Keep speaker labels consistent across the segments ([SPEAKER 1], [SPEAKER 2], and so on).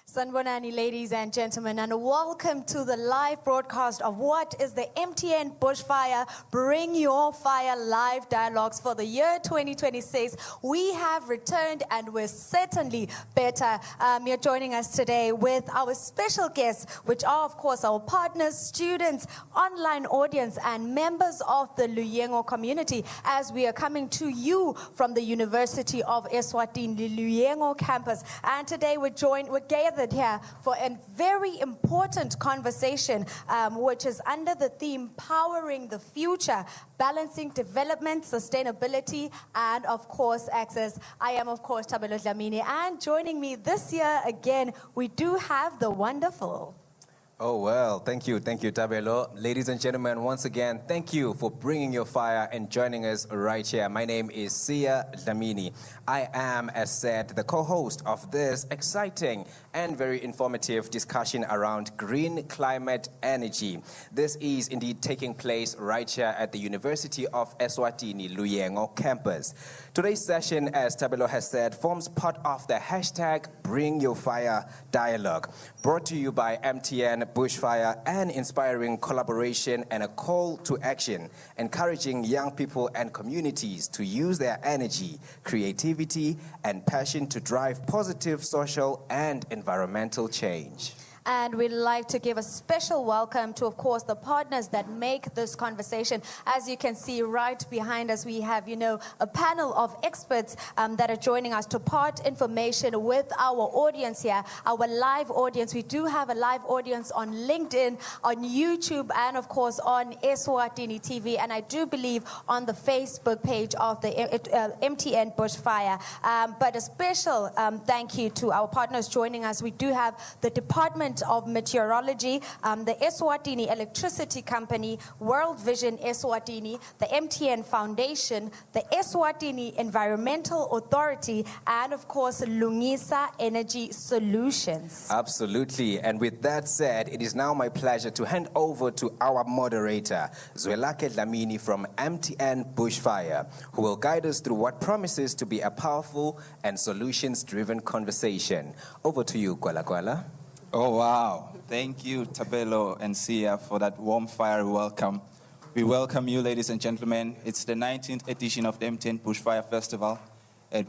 [SPEAKER 1] Sanbonani, ladies and gentlemen, and welcome to the live broadcast of what is the MTN Bushfire Bring Your Fire live dialogues for the year 2026. We have returned and we're certainly better. You're joining us today with our special guests, which are, of course, our partners, students, online audience, and members of the Luyengo community, as we are coming to you from the University of Eswatini, Luyengo Campus. And today we're gathered here for a very important conversation, which is under the theme Powering the Future, Balancing Development, Sustainability, and of course access. I am, of course, Tabelo Dlamini, and joining me this year again, we do have the wonderful.
[SPEAKER 2] Oh, well, thank you, Tabelo. Ladies and gentlemen, once again, thank you for bringing your fire and joining us right here. My name is Sia Dlamini. I am, as said, the co-host of this exciting and very informative discussion around green climate energy. This is indeed taking place right here at the University of Eswatini, Luyengo Campus. Today's session, as Tabelo has said, forms part of the hashtag Bring Your Fire dialogue, brought to you by MTN Bushfire, and inspiring collaboration and a call to action, encouraging young people and communities to use their energy, creativity, and passion to drive positive social and environmental change.
[SPEAKER 1] And we'd like to give a special welcome to, of course, the partners that make this conversation. As you can see right behind us, we have, a panel of experts that are joining us to part information with our audience here, our live audience. We do have a live audience on LinkedIn, on YouTube, and, of course, on Eswatini TV. And I do believe on the Facebook page of the MTN Bushfire. But a special thank you to our partners joining us. We do have the Department of Meteorology, the Eswatini Electricity Company, World Vision Eswatini, the MTN Foundation, the Eswatini Environmental Authority, and of course, Lungisa Energy Solutions.
[SPEAKER 2] Absolutely. And with that said, it is now my pleasure to hand over to our moderator, Zwelake Dlamini from MTN Bushfire, who will guide us through what promises to be a powerful and solutions-driven conversation. Over to you, Kwala.
[SPEAKER 3] Oh, wow. Thank you, Tabelo and Sia, for that warm fire welcome. We welcome you, ladies and gentlemen. It's the 19th edition of the MTN Bushfire Festival. And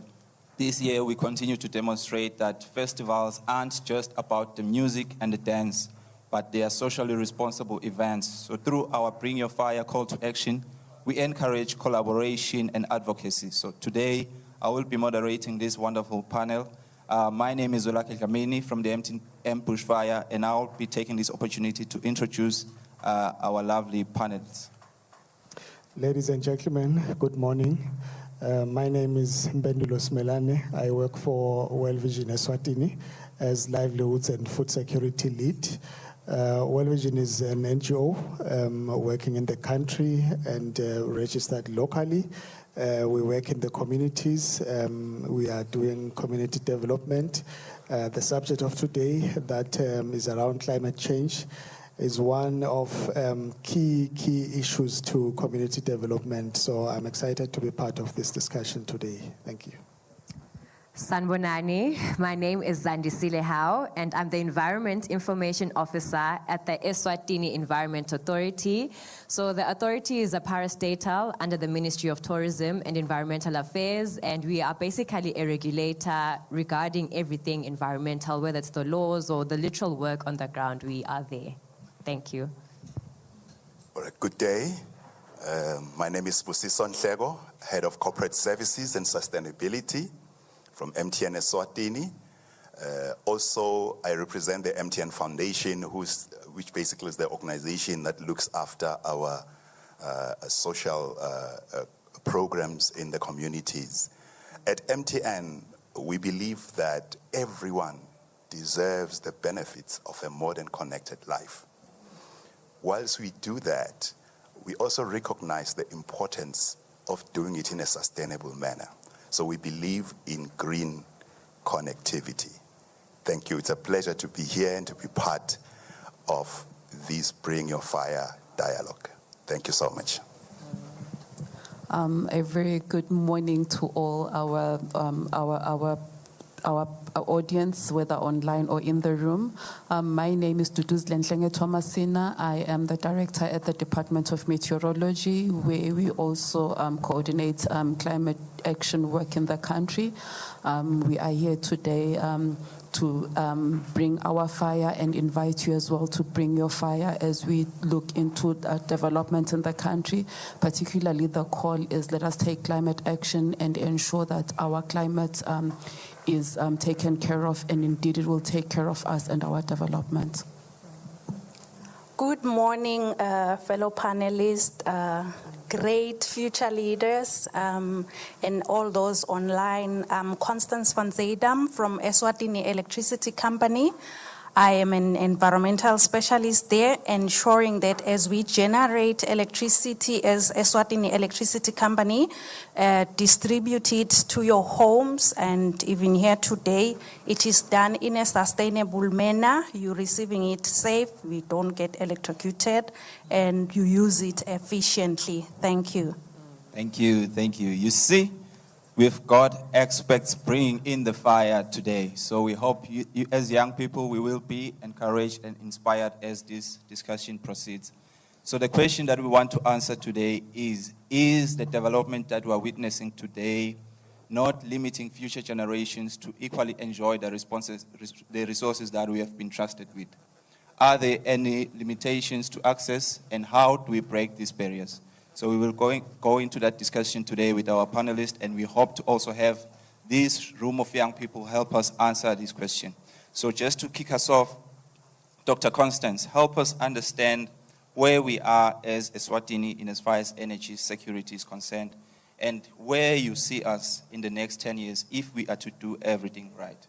[SPEAKER 3] this year, we continue to demonstrate that festivals aren't just about the music and the dance, but they are socially responsible events. So through our Bring Your Fire call to action, we encourage collaboration and advocacy. So today, I will be moderating this wonderful panel. My name is Luyengo Campus from the MTN Bushfire, and I'll be taking this opportunity to introduce our lovely panelists.
[SPEAKER 4] Ladies and gentlemen, good morning. My name is Mbendulo Smelane. I work for World Vision Eswatini as Livelihoods and Food Security Lead. World Vision is an NGO working in the country and registered locally. We work in the communities. We are doing community development. The subject of today that is around climate change is one of key issues to community development. So I'm excited to be part of this discussion today. Thank you.
[SPEAKER 5] Sanbonani, my name is Zandisile Hao, and I'm the Environment Information Officer at the Eswatini Environment Authority. So the authority is a parastatal under the Ministry of Tourism and Environmental Affairs, and we are basically a regulator regarding everything environmental, whether it's the laws or the literal work on the ground. We are there. Thank you.
[SPEAKER 6] All right, good day. My name is Busiso Nhleko, Head of Corporate Services and Sustainability from MTN Eswatini. Also, I represent the MTN Foundation, which basically is the organization that looks after our social programs in the communities. At MTN, we believe that everyone deserves the benefits of a modern connected life. Whilst we do that, we also recognize the importance of doing it in a sustainable manner. So we believe in green connectivity. Thank you. It's a pleasure to be here and to be part of this Bring Your Fire dialogue. Thank you so much.
[SPEAKER 7] A very good morning to all our our audience, whether online or in the room. My name is Duduzile Nhlenge Thomasina. I am the director at the Department of Meteorology, where we also coordinate climate action work in the country. We are here today to bring our fire and invite you as well to bring your fire as we look into development in the country. Particularly the call is let us take climate action and ensure that our climate is taken care of, and indeed it will take care of us and our development.
[SPEAKER 8] Good morning, fellow panelists, great future leaders, and all those online. I'm Constance van Zeydam from Eswatini Electricity Company. I am an environmental specialist there, ensuring that as we generate electricity as Eswatini Electricity Company, distribute it to your homes, and even here today, it is done in a sustainable manner. You're receiving it safe, we don't get electrocuted, and you use it efficiently. Thank you.
[SPEAKER 3] Thank you, thank you. You see, we've got experts bringing in the fire today. So we hope you as young people, we will be encouraged and inspired as this discussion proceeds. So the question that we want to answer today is the development that we're witnessing today not limiting future generations to equally enjoy the resources that we have been trusted with? Are there any limitations to access, and how do we break these barriers? So we will go into that discussion today with our panelists, and we hope to also have this room of young people help us answer this question. So just to kick us off, Dr. Constance, help us understand where we are as Eswatini in as far as energy security is concerned, and where you see us in the next 10 years if we are to do everything right.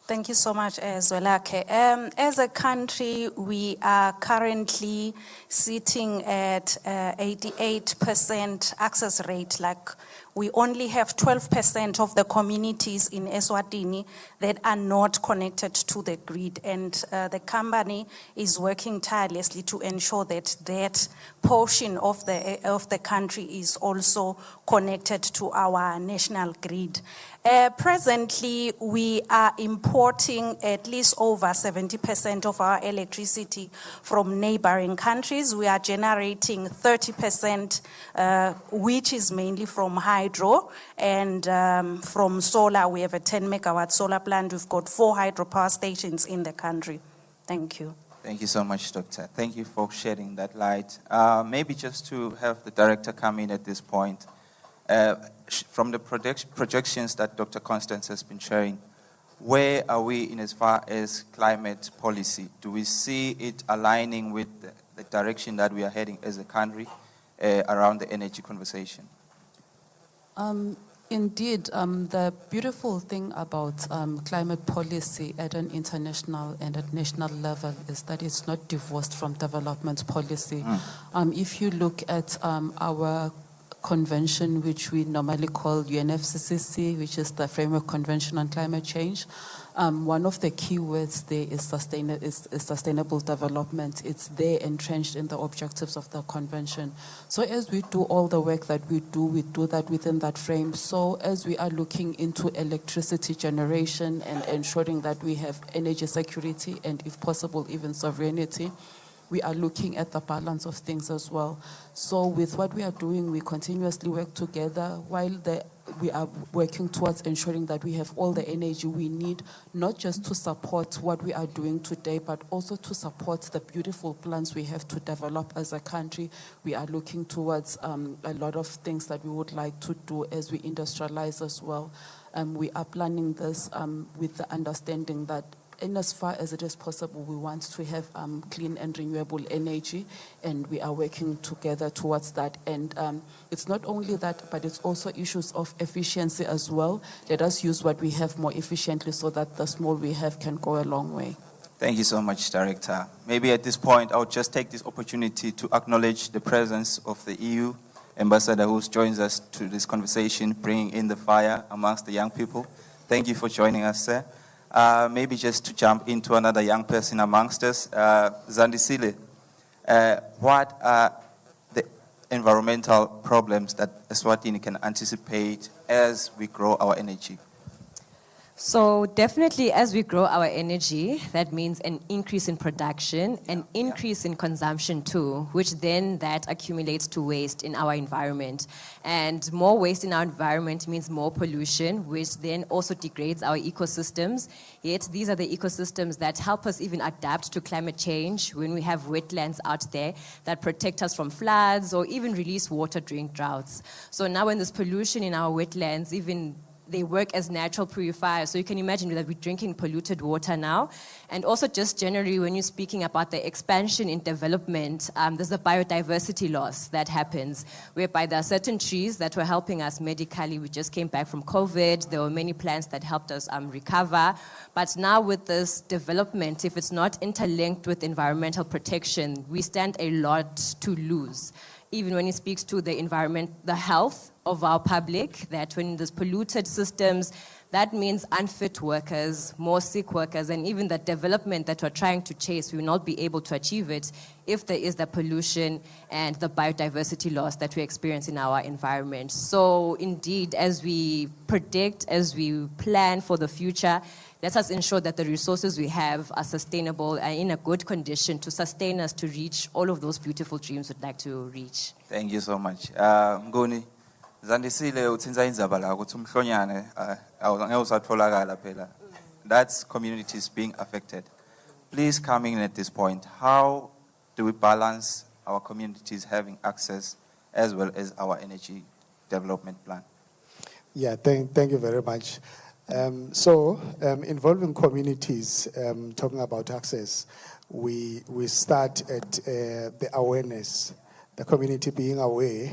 [SPEAKER 8] Thank you so much, Zwelakhe. As a country, we are currently sitting at 88% access rate. Like, we only have 12% of the communities in Eswatini that are not connected to the grid, and the company is working tirelessly to ensure that that portion of the country is also connected to our national grid. Presently, we are importing at least over 70% of our electricity from neighboring countries. We are generating 30%, which is mainly from hydro, and from solar. We have a 10 megawatt solar plant. We've got 4 hydropower stations in the country. Thank you.
[SPEAKER 3] Thank you so much, Doctor. Thank you for shedding that light. Maybe just to have the director come in at this point. From the projections that Dr. Constance has been sharing, where are we in as far as climate policy? Do we see it aligning with the direction that we are heading as a country around the energy conversation?
[SPEAKER 7] Indeed, the beautiful thing about climate policy at an international and at national level is that it's not divorced from development policy. If you look at our convention, which we normally call UNFCCC, which is the Framework Convention on Climate Change, one of the key words there is sustainable development. It's there entrenched in the objectives of the convention. So as we do all the work that we do that within that frame. So as we are looking into electricity generation and ensuring that we have energy security and, if possible, even sovereignty, we are looking at the balance of things as well. So with what we are doing, we continuously work together while we are working towards ensuring that we have all the energy we need, not just to support what we are doing today, but also to support the beautiful plans we have to develop as a country. We are looking towards a lot of things that we would like to do as we industrialize as well. We are planning this with the understanding that in as far as it is possible, we want to have clean and renewable energy, and we are working together towards that. And it's not only that, but it's also issues of efficiency as well. Let us use what we have more efficiently so that the small we have can go a long way.
[SPEAKER 3] Thank you so much, Director. Maybe at this point, I'll just take this opportunity to acknowledge the presence of the EU ambassador who joins us to this conversation, bringing in the fire amongst the young people. Thank you for joining us, sir. Maybe just to jump into another young person amongst us, Zandisile, what are the environmental problems that Eswatini can anticipate as we grow our energy?
[SPEAKER 5] So definitely as we grow our energy, that means an increase in production, an increase in consumption too, which then that accumulates to waste in our environment. And more waste in our environment means more pollution, which then also degrades our ecosystems. Yet these are the ecosystems that help us even adapt to climate change when we have wetlands out there that protect us from floods or even release water during droughts. So now when there's pollution in our wetlands, even they work as natural purifiers. So you can imagine that we're drinking polluted water now. And also just generally, when you're speaking about the expansion in development, there's a biodiversity loss that happens, whereby there are certain trees that were helping us medically. We just came back from COVID. There were many plants that helped us recover. But now with this development, if it's not interlinked with environmental protection, we stand a lot to lose. Even when it speaks to the environment, the health of our public, that when there's polluted systems, that means unfit workers, more sick workers, and even the development that we're trying to chase, we will not be able to achieve it if there is the pollution and the biodiversity loss that we experience in our environment. So indeed, as we predict, as we plan for the future, let us ensure that the resources we have are sustainable and in a good condition to sustain us to reach all of those beautiful dreams we'd like to reach.
[SPEAKER 3] Thank you so much. Ngoni, zandisile utsinza indzaba la ukuthi umhlonyane awungeke usatholakala phela. That's communities being affected. Please come in at this point. How do we balance our communities having access as well as our energy development plan?
[SPEAKER 4] Yeah, thank you very much. Involving communities, talking about access, we start at the awareness, the community being aware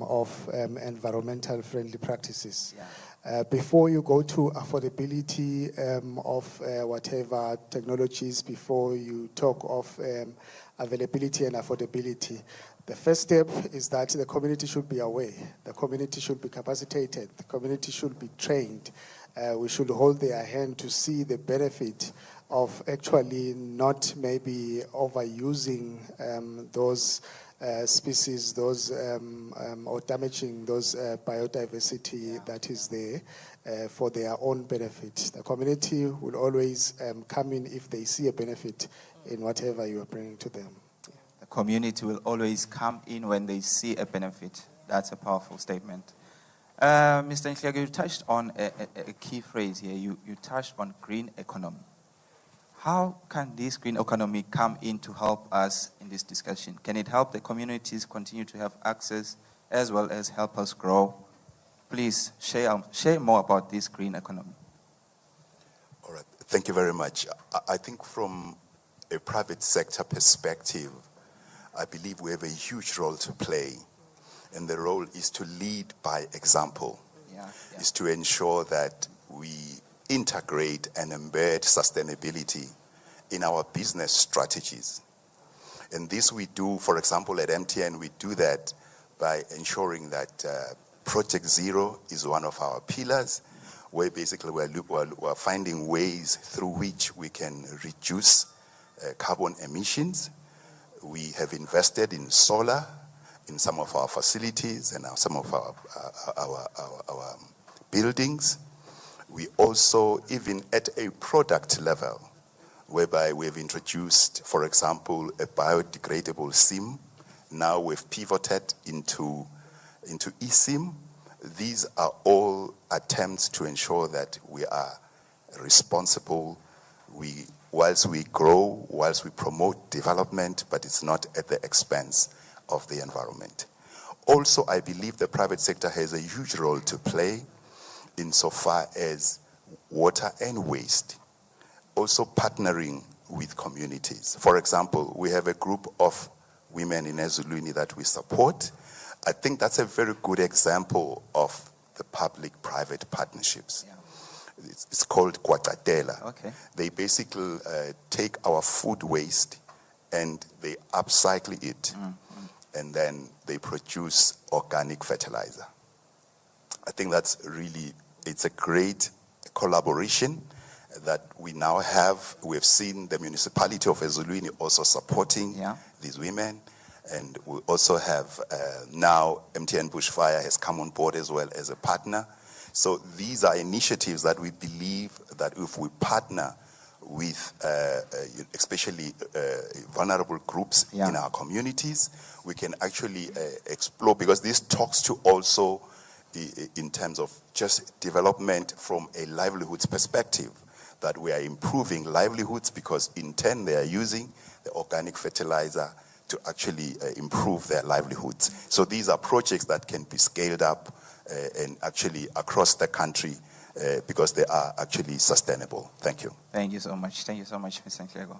[SPEAKER 4] of environmental friendly practices.
[SPEAKER 3] Yeah.
[SPEAKER 4] Before you go to affordability of whatever technologies, before you talk of availability and affordability, the first step is that the community should be aware, the community should be capacitated, the community should be trained. We should hold their hand to see the benefit of actually not maybe overusing those species, those or damaging those biodiversity that is there for their own benefit. The community will always come in if they see a benefit in whatever you are bringing to them.
[SPEAKER 3] The community will always come in when they see a benefit. That's a powerful statement. Mr. Nhlego, you touched on a key phrase here. You touched on green economy. How can this green economy come in to help us in this discussion? Can it help the communities continue to have access as well as help us grow? Please share more about this green economy.
[SPEAKER 6] All right, thank you very much. I think from a private sector perspective, I believe we have a huge role to play. And the role is to lead by example, is to ensure that we integrate and embed sustainability in our business strategies. And this we do, for example, at MTN, we do that by ensuring that Project Zero is one of our pillars, where basically we're finding ways through which we can reduce carbon emissions. We have invested in solar in some of our facilities and some of our buildings. We also, even at a product level, whereby we've introduced, for example, a biodegradable SIM. Now we've pivoted into eSIM. These are all attempts to ensure that we are responsible. Whilst we grow, whilst we promote development, but it's not at the expense of the environment. Also, I believe the private sector has a huge role to play insofar as water and waste, also partnering with communities. For example, we have a group of women in Ezulwini that we support. I think that's a very good example of the public-private partnerships.
[SPEAKER 3] Yeah.
[SPEAKER 6] It's called Kwatatela.
[SPEAKER 3] Okay.
[SPEAKER 6] They basically take our food waste and they upcycle it. And then they produce organic fertilizer. I think that's really, it's a great collaboration that we now have. We've seen the municipality of Ezulwini also supporting these women. And we also have now MTN Bushfire has come on board as well as a partner So these are initiatives that we believe that if we partner with especially vulnerable groups in our communities, we can actually explore, because this talks to also in terms of just development from a livelihoods perspective, that we are improving livelihoods because in turn they are using the organic fertilizer to actually improve their livelihoods. So these are projects that can be scaled up and actually across the country because they are actually sustainable. Thank you.
[SPEAKER 3] Thank you so much. Thank you so much, Mr. Nhlego.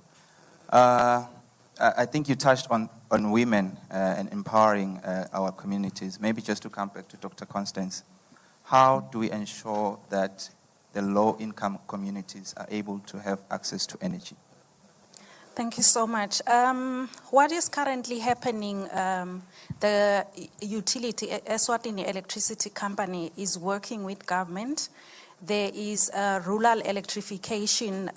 [SPEAKER 3] I think you touched on women and empowering our communities. Maybe just to come back to Dr. Constance, how do we ensure that the low-income communities are able to have access to energy?
[SPEAKER 8] Thank you so much. What is currently happening, the utility, Eswatini Electricity Company, is working with government. There is a rural electrification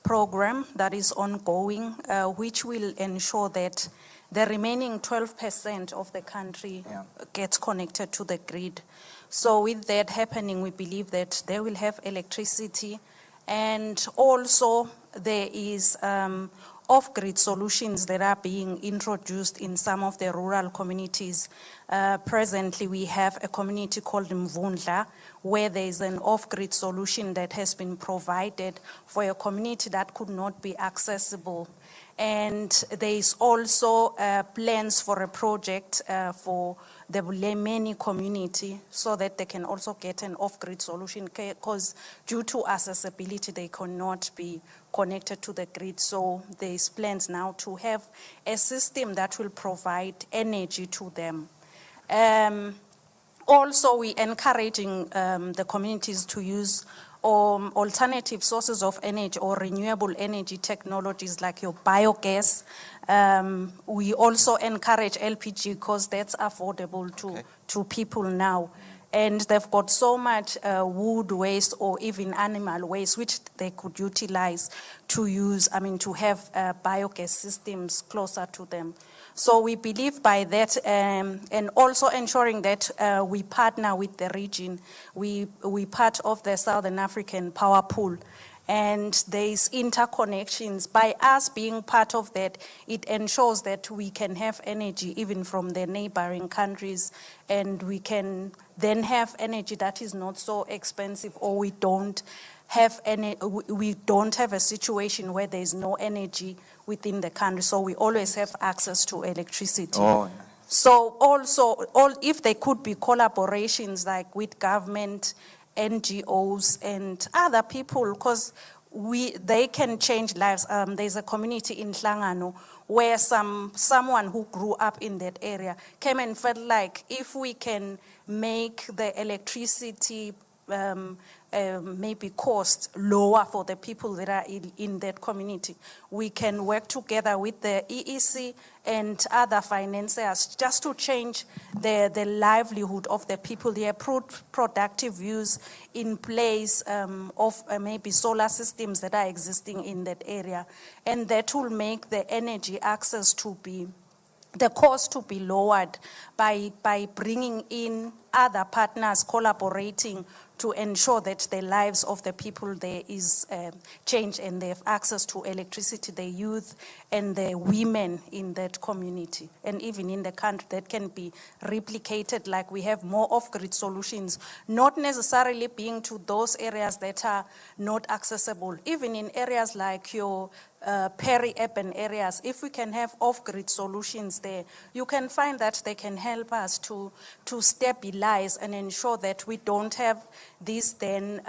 [SPEAKER 8] program that is ongoing, which will ensure that the remaining 12% of the country gets connected to the grid. So with that happening, we believe that they will have electricity, and also there is off-grid solutions that are being introduced in some of the rural communities. Presently, we have a community called Mvundla, where there is an off-grid solution that has been provided for a community that could not be accessible. And there is also plans for a project for the Bulemeni community so that they can also get an off-grid solution, because due to accessibility, they cannot be connected to the grid. So there's plans now to have a system that will provide energy to them. Also, we're encouraging the communities to use alternative sources of energy or renewable energy technologies like your biogas. We also encourage LPG because that's affordable to people now. And they've got so much wood waste or even animal waste, which they could utilize to use, to have biogas systems closer to them. So we believe by that, and also ensuring that we partner with the region. We part of the Southern African Power Pool, and there's interconnections. By us being part of that, it ensures that we can have energy even from the neighboring countries, and we can then have energy that is not so expensive, or we don't have a situation where there's no energy within the country. So we always have access to electricity. So also, if there could be collaborations like with government, NGOs, and other people, because they can change lives. There's a community in Hlangano where someone who grew up in that area came and felt like if we can make the electricity maybe cost lower for the people that are in that community, we can work together with the EEC and other financiers just to change the livelihood of the people. They have productive use in place of maybe solar systems that are existing in that area, and that will make the energy access the cost to be lowered by bringing in other partners collaborating to ensure that the lives of the people there is changed and they have access to electricity, the youth and the women in that community. And even in the country, that can be replicated, like we have more off-grid solutions, not necessarily being to those areas that are not accessible. Even in areas like your peri-urban areas, if we can have off-grid solutions there, you can find that they can help us to stabilize and ensure that we don't have this then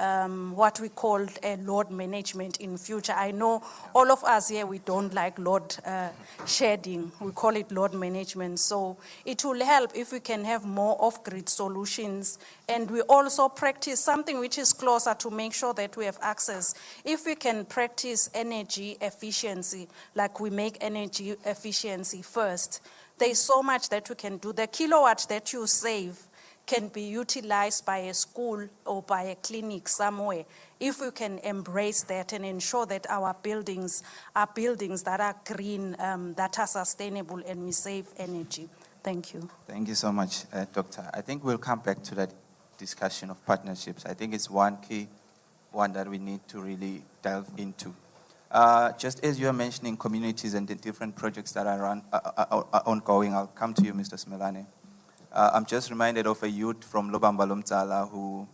[SPEAKER 8] what we call a load management in future. I know all of us here, we don't like load shedding. We call it load management. So it will help if we can have more off-grid solutions. And we also practice something which is closer to make sure that we have access. If we can practice energy efficiency, like we make energy efficiency first, there's so much that we can do. The kilowatt that you save can be utilized by a school or by a clinic somewhere. If we can embrace that and ensure that our buildings are buildings that are green, that are sustainable, and we save energy. Thank you.
[SPEAKER 3] Thank you so much, Doctor. I think we'll come back to that discussion of partnerships. I think it's one key one that we need to really delve into. Just as you are mentioning communities and the different projects that are ongoing, I'll come to you, Mr. Smelane. I'm just reminded of a youth from Lobamba Lomzala who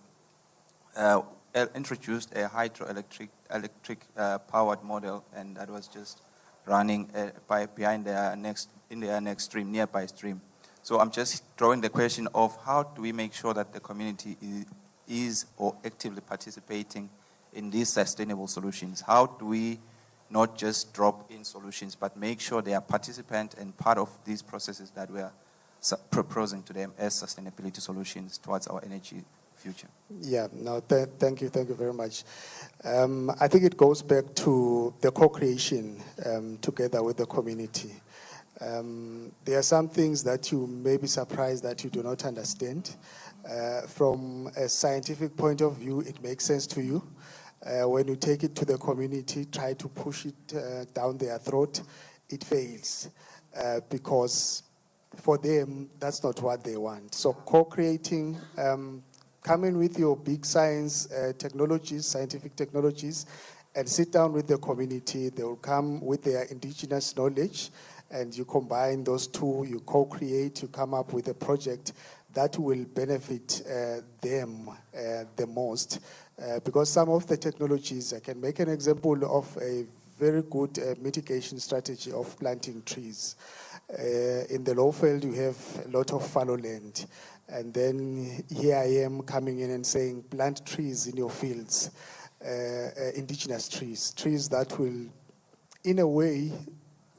[SPEAKER 3] introduced a hydroelectric powered model, and that was just running behind their next stream, nearby stream. So I'm just drawing the question of how do we make sure that the community is or actively participating in these sustainable solutions? How do we not just drop in solutions, but make sure they are participant and part of these processes that we are proposing to them as sustainability solutions towards our energy future?
[SPEAKER 4] Yeah, no, thank you very much. I think it goes back to the co-creation together with the community. There are some things that you may be surprised that you do not understand. From a scientific point of view, it makes sense to you. When you take it to the community, try to push it down their throat, it fails. Because for them, that's not what they want. So co-creating, come in with your big science technologies, scientific technologies, and sit down with the community. They will come with their indigenous knowledge, and you combine those two, you co-create, you come up with a project that will benefit them the most. Because some of the technologies, I can make an example of a very good mitigation strategy of planting trees. In the Lowveld, you have a lot of fallow land. And then here I am coming in and saying, plant trees in your fields, indigenous trees that will, in a way,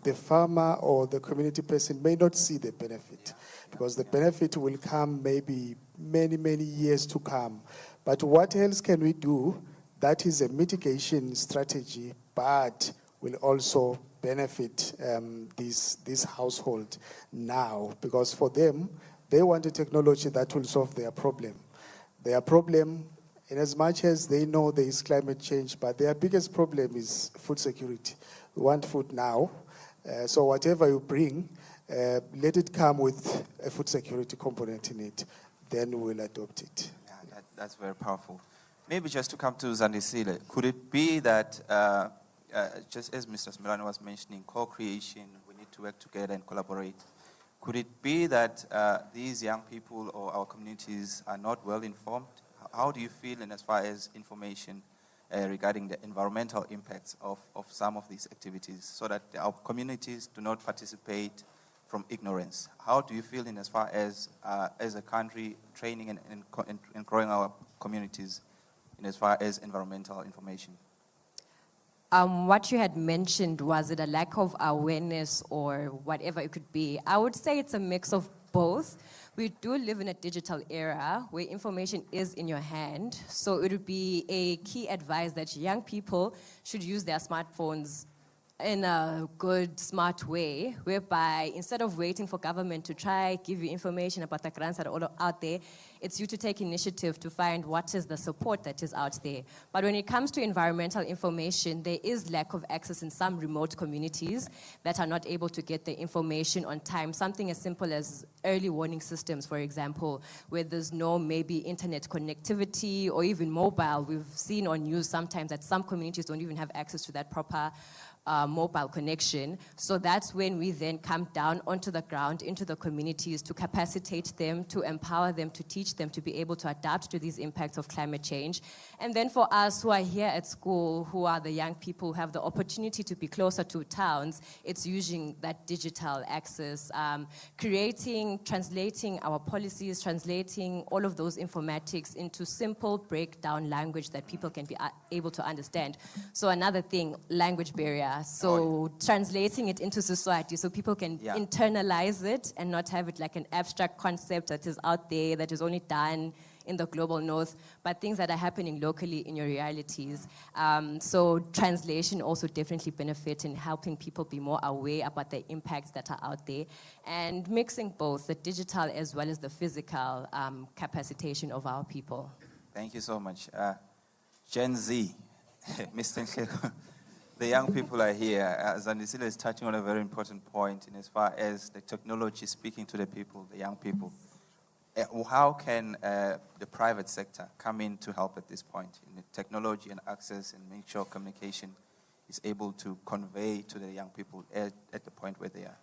[SPEAKER 4] the farmer or the community person may not see the benefit, because the benefit will come maybe many years to come. But what else can we do that is a mitigation strategy, but will also benefit this household now? Because for them, they want a technology that will solve their problem. Their problem, in as much as they know there is climate change, but their biggest problem is food security. We want food now. So whatever you bring, let it come with a food security component in it. Then we'll adopt it.
[SPEAKER 3] Yeah, that's very powerful. Maybe just to come to Zandisile, could it be that, just as Mr. Smelane was mentioning, co-creation, we need to work together and collaborate. Could it be that these young people or our communities are not well informed? How do you feel in as far as information regarding the environmental impacts of some of these activities, so that our communities do not participate from ignorance? How do you feel in as far as a country training and growing our communities in as far as environmental information?
[SPEAKER 5] What you had mentioned, was it a lack of awareness or whatever it could be? I would say it's a mix of both. We do live in a digital era where information is in your hand. So it would be a key advice that young people should use their smartphones in a good, smart way, whereby instead of waiting for government to try give you information about the grants that are all out there, it's you to take initiative to find what is the support that is out there. But when it comes to environmental information, there is lack of access in some remote communities that are not able to get the information on time. Something as simple as early warning systems, for example, where there's no maybe internet connectivity or even mobile. We've seen on news sometimes that some communities don't even have access to that proper mobile connection. So that's when we then come down onto the ground, into the communities, to capacitate them, to empower them, to teach them to be able to adapt to these impacts of climate change. And then for us who are here at school, who are the young people who have the opportunity to be closer to towns, it's using that digital access, translating our policies, translating all of those informatics into simple breakdown language that people can be able to understand. So another thing, language barrier. So translating it into society so people can internalize it and not have it like an abstract concept that is out there, that is only done in the global north, but things that are happening locally in your realities. So translation also definitely benefits in helping people be more aware about the impacts that are out there, and mixing both the digital as well as the physical capacitation of our people.
[SPEAKER 3] Thank you so much. Gen Z, Mr. Nhleko. The young people are here. Zandisile is touching on a very important point in as far as the technology speaking to the people, the young people. how can the private sector come in to help at this point in the technology and access and make sure communication is able to convey to the young people at the point where they are?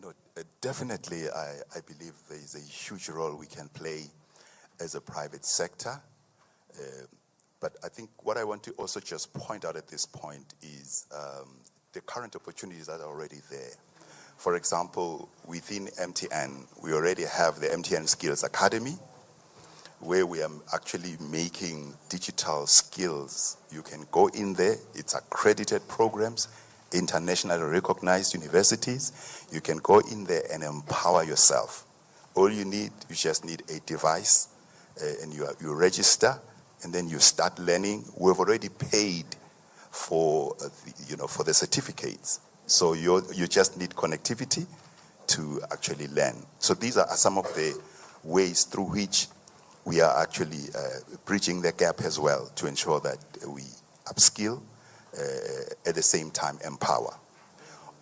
[SPEAKER 6] No, definitely, I believe there is a huge role we can play as a private sector. But I think what I want to also just point out at this point is the current opportunities that are already there. For example, within MTN, we already have the MTN Skills Academy, where we are actually making digital skills. You can go in there, it's accredited programs, internationally recognized universities. You can go in there and empower yourself. All you just need a device, and you register, and then you start learning. We've already paid for the certificates. So you just need connectivity to actually learn. So these are some of the ways through which we are actually bridging the gap as well to ensure that we upskill, at the same time empower.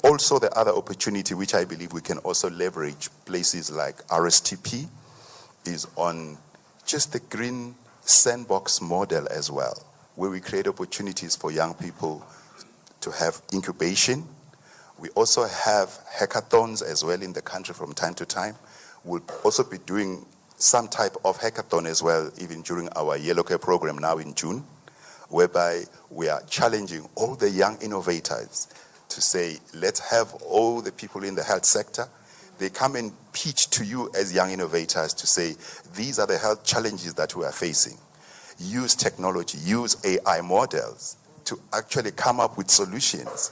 [SPEAKER 6] Also, the other opportunity which I believe we can also leverage places like RSTP is on just the green sandbox model as well, where we create opportunities for young people to have incubation. We also have hackathons as well in the country from time to time. We'll also be doing some type of hackathon as well, even during our Yellow Care program now in June, whereby we are challenging all the young innovators to say, let's have all the people in the health sector, they come and pitch to you as young innovators to say, these are the health challenges that we are facing. Use technology, use AI models to actually come up with solutions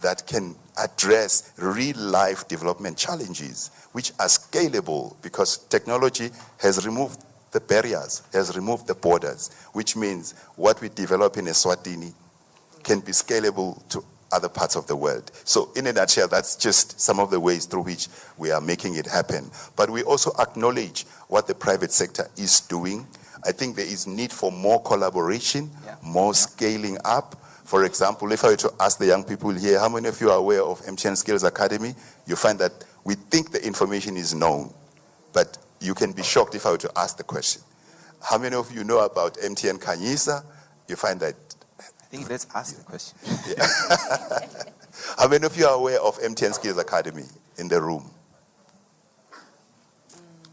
[SPEAKER 6] that can address real-life development challenges, which are scalable because technology has removed the barriers, has removed the borders, which means what we develop in Eswatini can be scalable to other parts of the world. So in a nutshell, that's just some of the ways through which we are making it happen. But we also acknowledge what the private sector is doing. I think there is need for more collaboration, more scaling up. For example, if I were to ask the young people here, how many of you are aware of MTN Skills Academy? You find that we think the information is known, but you can be shocked if I were to ask the question. How many of you know about MTN Kanyisa? You find that...
[SPEAKER 3] I think let's ask the question.
[SPEAKER 6] How many of you are aware of MTN Skills Academy in the room?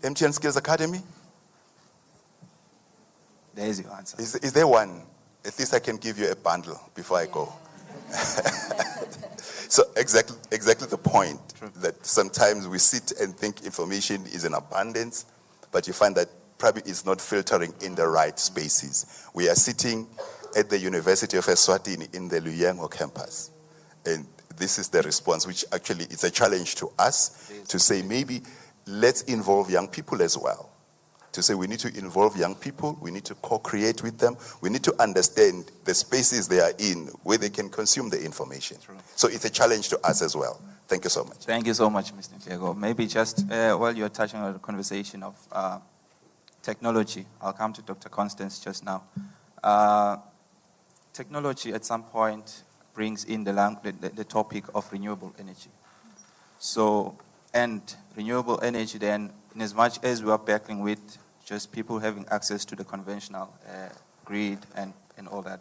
[SPEAKER 6] MTN Skills Academy?
[SPEAKER 3] There's your answer.
[SPEAKER 6] Is there one? At least I can give you a bundle before I go. So exactly the point. True. That sometimes we sit and think information is in abundance, but you find that probably it's not filtering in the right spaces. We are sitting at the University of Eswatini in the Luyengo Campus. And this is the response, which actually is a challenge to us to say maybe let's involve young people as well. To say we need to involve young people, we need to co-create with them, we need to understand the spaces they are in where they can consume the information. True. So it's a challenge to us as well. Thank you so much.
[SPEAKER 3] Thank you so much, Mr. Diego. Maybe just while you're touching on the conversation of technology, I'll come to Dr. Constance just now. Technology at some point brings in the topic of renewable energy. So, and renewable energy then, in as much as we are battling with just people having access to the conventional grid and all that,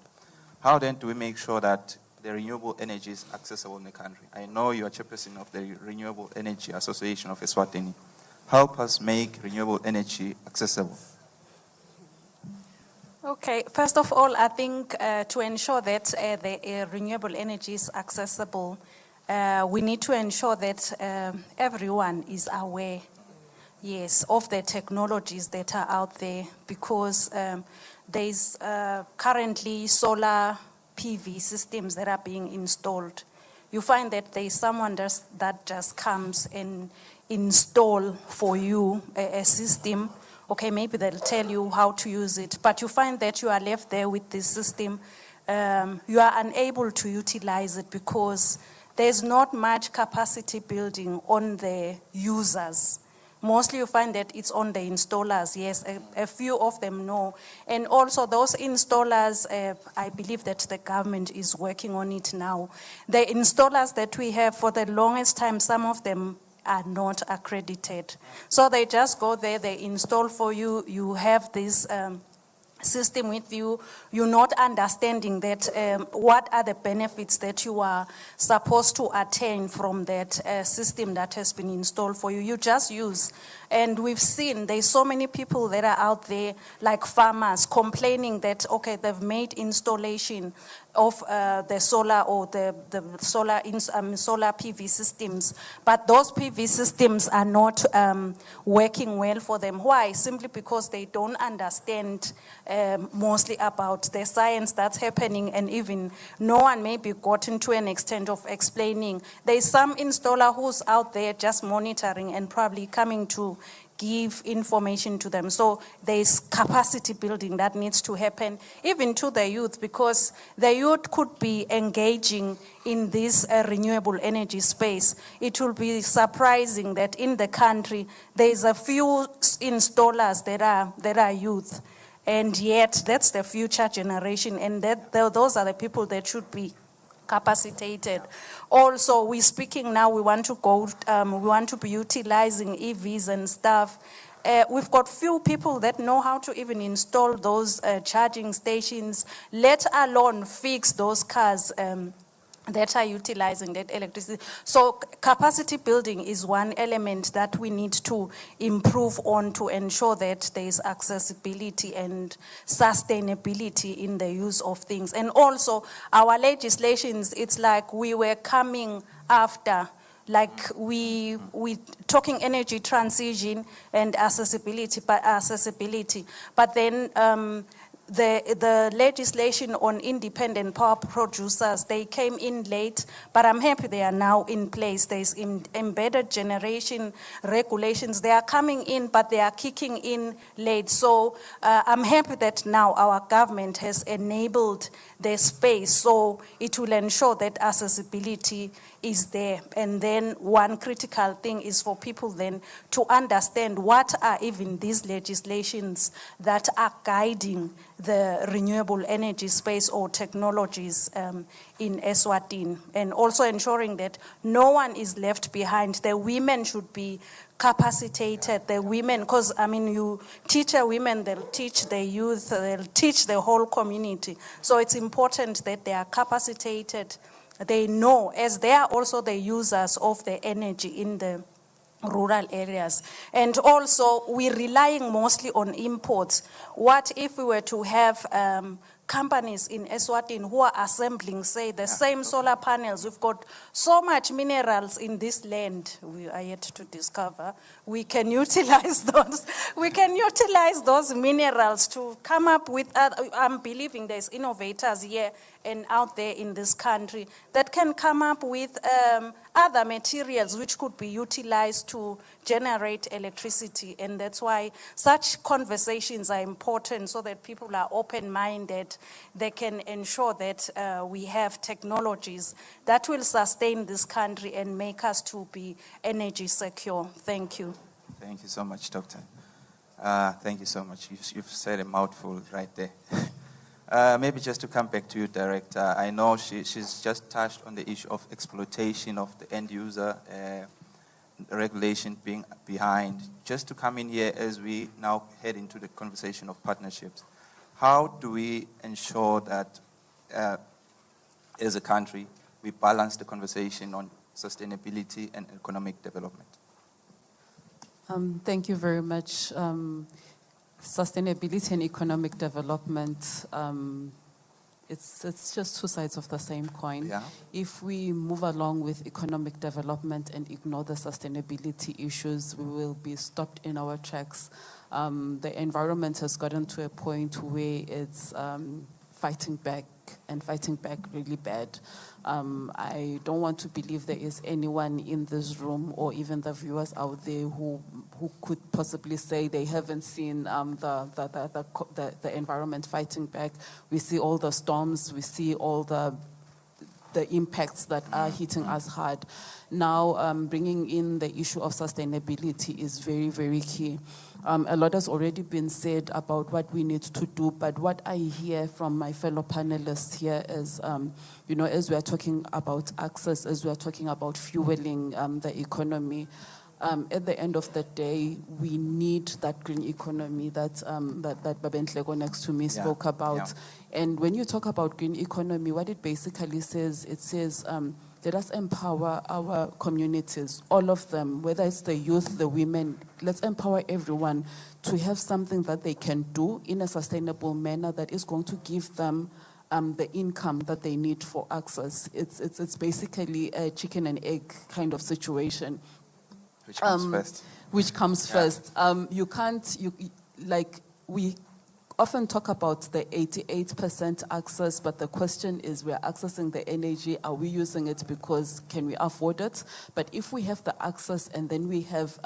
[SPEAKER 3] how then do we make sure that the renewable energy is accessible in the country? I know you are chairperson of the Renewable Energy Association of Eswatini. Help us make renewable energy accessible.
[SPEAKER 8] Okay, first of all, I think to ensure that the renewable energy is accessible, we need to ensure that everyone is aware, yes, of the technologies that are out there, because there's currently solar PV systems that are being installed. You find that there's someone that just comes and install for you a system. Okay, maybe they'll tell you how to use it, but you find that you are left there with this system. You are unable to utilize it because there's not much capacity building on the users. Mostly you find that it's on the installers. Yes, a few of them know. And also those installers, I believe that the government is working on it now. The installers that we have for the longest time, some of them are not accredited. So they just go there, they install for you, you have this system with you, you're not understanding that what are the benefits that you are supposed to attain from that system that has been installed for you. You just use. And we've seen there's so many people that are out there, like farmers, complaining that, okay, they've made installation of the solar or the solar PV systems, but those PV systems are not working well for them. Why? Simply because they don't understand mostly about the science that's happening, and even no one may be gotten to an extent of explaining. There's some installer who's out there just monitoring and probably coming to give information to them. So there's capacity building that needs to happen, even to the youth, because the youth could be engaging in this renewable energy space. It will be surprising that in the country, there's a few installers that are youth. And yet, that's the future generation, and those are the people that should be capacitated. Also, we're speaking now, we want to be utilizing EVs and stuff. We've got few people that know how to even install those charging stations, let alone fix those cars that are utilizing that electricity. So capacity building is one element that we need to improve on to ensure that there is accessibility and sustainability in the use of things. And also our legislations, it's like we were coming after, like we talking energy transition and accessibility, but then the legislation on independent power producers, they came in late, but I'm happy they are now in place. There's embedded generation regulations. They are coming in, but they are kicking in late. So I'm happy that now our government has enabled the space, so it will ensure that accessibility is there. And then one critical thing is for people then to understand what are even these legislations that are guiding the renewable energy space or technologies in Eswatini, and also ensuring that no one is left behind. The women should be capacitated, the women, because I mean, you teach a women, they'll teach the youth, they'll teach the whole community. So it's important that they are capacitated. They know, as they are also the users of the energy in the rural areas. And also, we're relying mostly on imports. What if we were to have companies in Eswatini who are assembling, say, the same solar panels? We've got so much minerals in this land we are yet to discover. We can utilize those. We can utilize those minerals to come up with, I'm believing there's innovators here and out there in this country that can come up with other materials which could be utilized to generate electricity. And that's why such conversations are important, so that people are open-minded. They can ensure that we have technologies that will sustain this country and make us to be energy secure. Thank you.
[SPEAKER 3] Thank you so much, Doctor. Thank you so much. You've said a mouthful right there. Maybe just to come back to you, Director, I know she's just touched on the issue of exploitation of the end user, regulation being behind. Just to come in here as we now head into the conversation of partnerships, how do we ensure that as a country we balance the conversation on sustainability and economic development?
[SPEAKER 7] Thank you very much. Sustainability and economic development, it's just two sides of the same coin.
[SPEAKER 3] Yeah.
[SPEAKER 7] If we move along with economic development and ignore the sustainability issues, we will be stopped in our tracks. The environment has gotten to a point where it's fighting back really bad. I don't want to believe there is anyone in this room or even the viewers out there who could possibly say they haven't seen the environment fighting back. We see all the storms, we see all the the impacts that are hitting us hard. Now, bringing in the issue of sustainability is very, very key. A lot has already been said about what we need to do, but what I hear from my fellow panelists here is, as we are talking about access, as we are talking about fueling the economy, at the end of the day, we need that green economy that Babentlego next to me spoke about. Yeah. And when you talk about green economy, what it basically says, it says, let us empower our communities, all of them, whether it's the youth, the women. Let's empower everyone to have something that they can do in a sustainable manner that is going to give them the income that they need for access. It's basically a chicken and egg kind of situation.
[SPEAKER 3] Which comes first?
[SPEAKER 7] Which comes first. We often talk about the 88% access, but the question is, we're accessing the energy. Are we using it because can we afford it? But if we have the access and then we have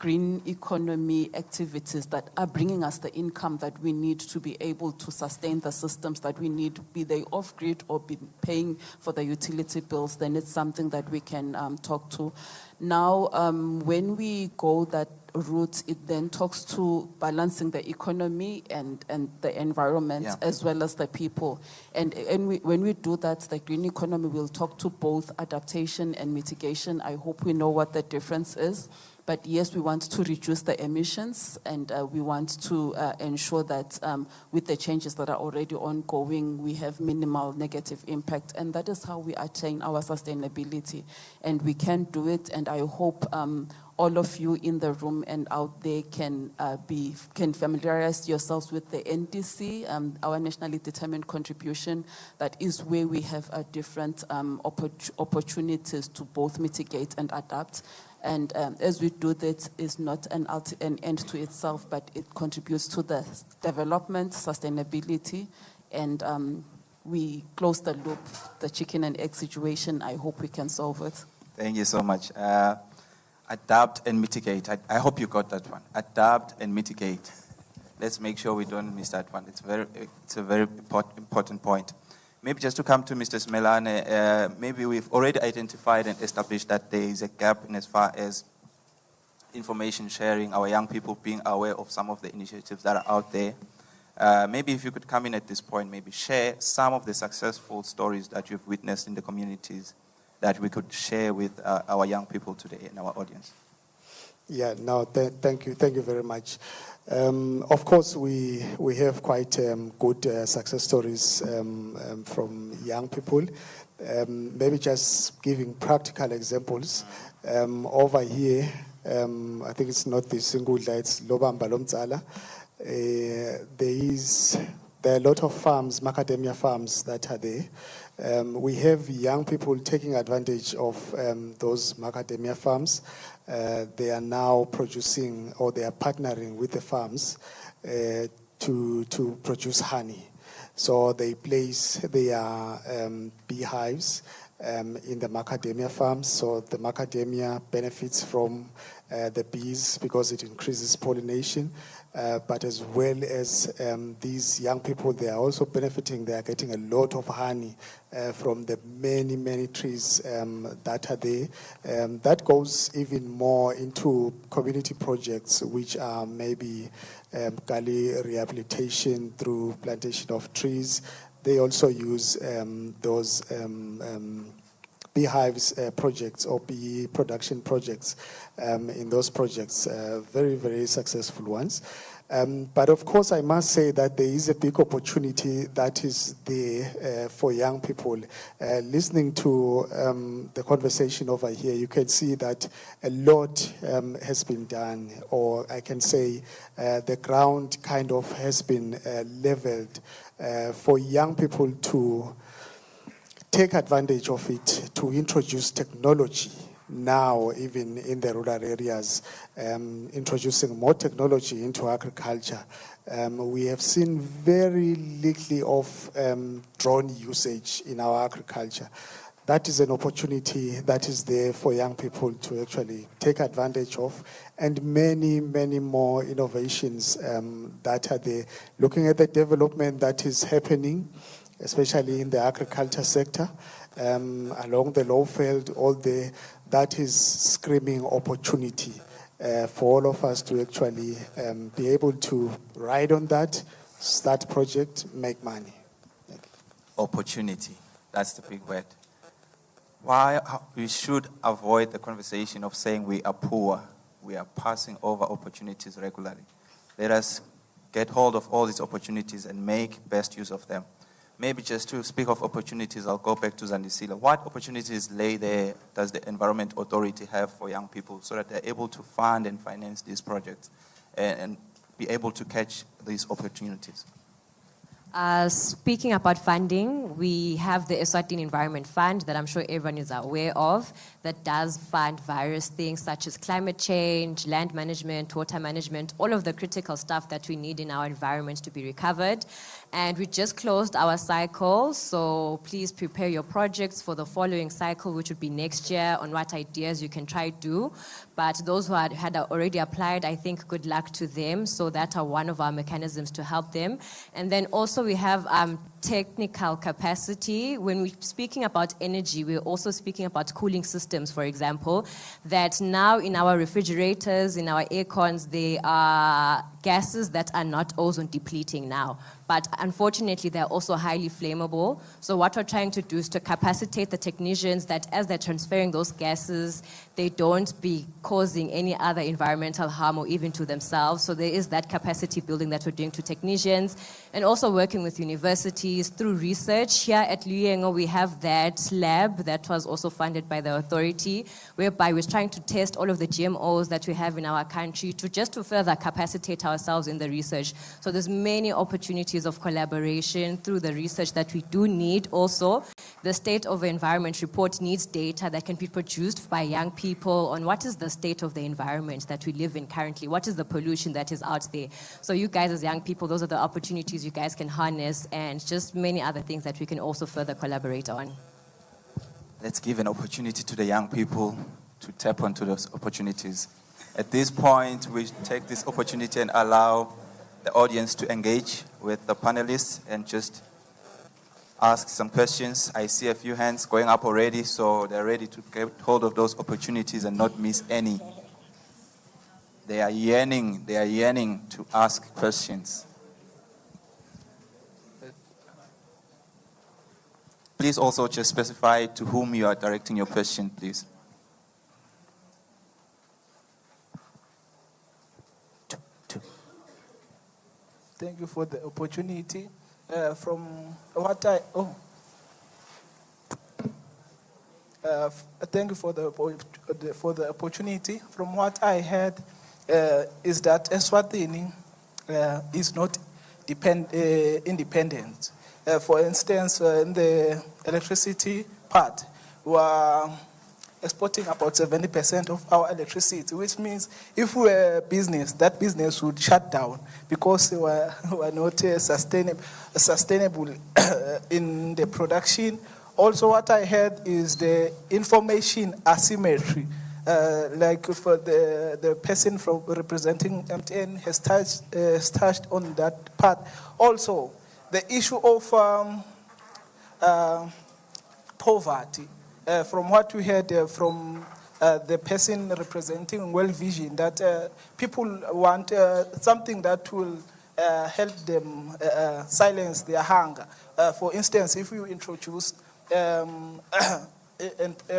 [SPEAKER 7] green economy activities that are bringing us the income that we need to be able to sustain the systems that we need, be they off-grid or be paying for the utility bills, then it's something that we can talk to. Now, when we go that route, it then talks to balancing the economy and the environment, as well as the people. And when we do that, the green economy will talk to both adaptation and mitigation. I hope we know what the difference is. But yes, we want to reduce the emissions, and we want to ensure that with the changes that are already ongoing, we have minimal negative impact. And that is how we attain our sustainability. And we can do it, and I hope all of you in the room and out there can familiarize yourselves with the NDC, our nationally determined contribution. That is where we have different opportunities to both mitigate and adapt. And as we do that, it's not an end to itself, but it contributes to the development, sustainability, and we close the loop, the chicken and egg situation. I hope we can solve it.
[SPEAKER 3] Thank you so much. Adapt and mitigate. I hope you got that one. Adapt and mitigate. Let's make sure we don't miss that one. It's a very important point. Maybe just to come to Mr. Smelane, maybe we've already identified and established that there is a gap in as far as information sharing, our young people being aware of some of the initiatives that are out there. Maybe if you could come in at this point, maybe share some of the successful stories that you've witnessed in the communities that we could share with our young people today in our audience.
[SPEAKER 4] Yeah, no, thank you very much. Of course, we have quite good success stories from young people. Maybe just giving practical examples. Over here, I think it's not the single, it's Lobamba Lomzala. There are a lot of farms, macadamia farms that are there. We have young people taking advantage of those macadamia farms. They are now producing, or they are partnering with the farms to produce honey. So they place their beehives in the macadamia farms. So the macadamia benefits from the bees because it increases pollination. But as well as these young people, they are also benefiting. They are getting a lot of honey from the many, many trees that are there. That goes even more into community projects, which are maybe gully rehabilitation through plantation of trees. They also use those beehives projects or bee production projects in those projects, very, very successful ones. But of course, I must say that there is a big opportunity that is there for young people. Listening to the conversation over here, you can see that a lot has been done, or I can say the ground kind of has been leveled for young people to take advantage of it, to introduce technology now, even in the rural areas, introducing more technology into agriculture. We have seen very little of drone usage in our agriculture. That is an opportunity that is there for young people to actually take advantage of, and many, many more innovations that are there. Looking at the development that is happening especially in the agriculture sector, along the Lowveld, that is screaming opportunity for all of us to actually be able to ride on that, start project, make money. Thank you.
[SPEAKER 3] Opportunity, that's the big word. Why we should avoid the conversation of saying we are poor. We are passing over opportunities regularly. Let us get hold of all these opportunities and make best use of them. Maybe just to speak of opportunities, I'll go back to Zandisile. What opportunities lay there does the Environment Authority have for young people so that they're able to fund and finance these projects and be able to catch these opportunities?
[SPEAKER 5] Speaking about funding, we have the Eswatini Environment Fund that I'm sure everyone is aware of that does fund various things such as climate change, land management, water management, all of the critical stuff that we need in our environment to be recovered. And we just closed our cycle, so please prepare your projects for the following cycle, which would be next year, on what ideas you can try to do. But those who had already applied, I think good luck to them. So that are one of our mechanisms to help them. And then also we have technical capacity. When we're speaking about energy, we're also speaking about cooling systems, for example, that now in our refrigerators, in our air cons, there are gases that are not ozone depleting now. But unfortunately, they're also highly flammable. So what we're trying to do is to capacitate the technicians that as they're transferring those gases, they don't be causing any other environmental harm or even to themselves. So there is that capacity building that we're doing to technicians and also working with universities through research. Here at Luyengo, we have that lab that was also funded by the authority, whereby we're trying to test all of the GMOs that we have in our country to further capacitate ourselves in the research. So there's many opportunities of collaboration through the research that we do need also. The State of the Environment report needs data that can be produced by young people on what is the state of the environment that we live in currently, what is the pollution that is out there. So you guys as young people, those are the opportunities you guys can harness and just many other things that we can also further collaborate on.
[SPEAKER 3] Let's give an opportunity to the young people to tap onto those opportunities. At this point, we take this opportunity and allow the audience to engage with the panelists and just ask some questions. I see a few hands going up already, so they're ready to get hold of those opportunities and not miss any. They are yearning to ask questions. Please also just specify to whom you are directing your question, please.
[SPEAKER 9] Thank you for the opportunity. Thank you for the opportunity. From what I heard, is that Eswatini is not independent. For instance, in the electricity part, we are exporting about 70% of our electricity, which means if we were a business, that business would shut down because we were not sustainable in the production. Also, what I heard is the information asymmetry. Like for the person from representing MTN has touched on that part. Also, the issue of poverty. From what we heard from the person representing Well Vision, that people want something that will help them silence their hunger. For instance, if you introduce a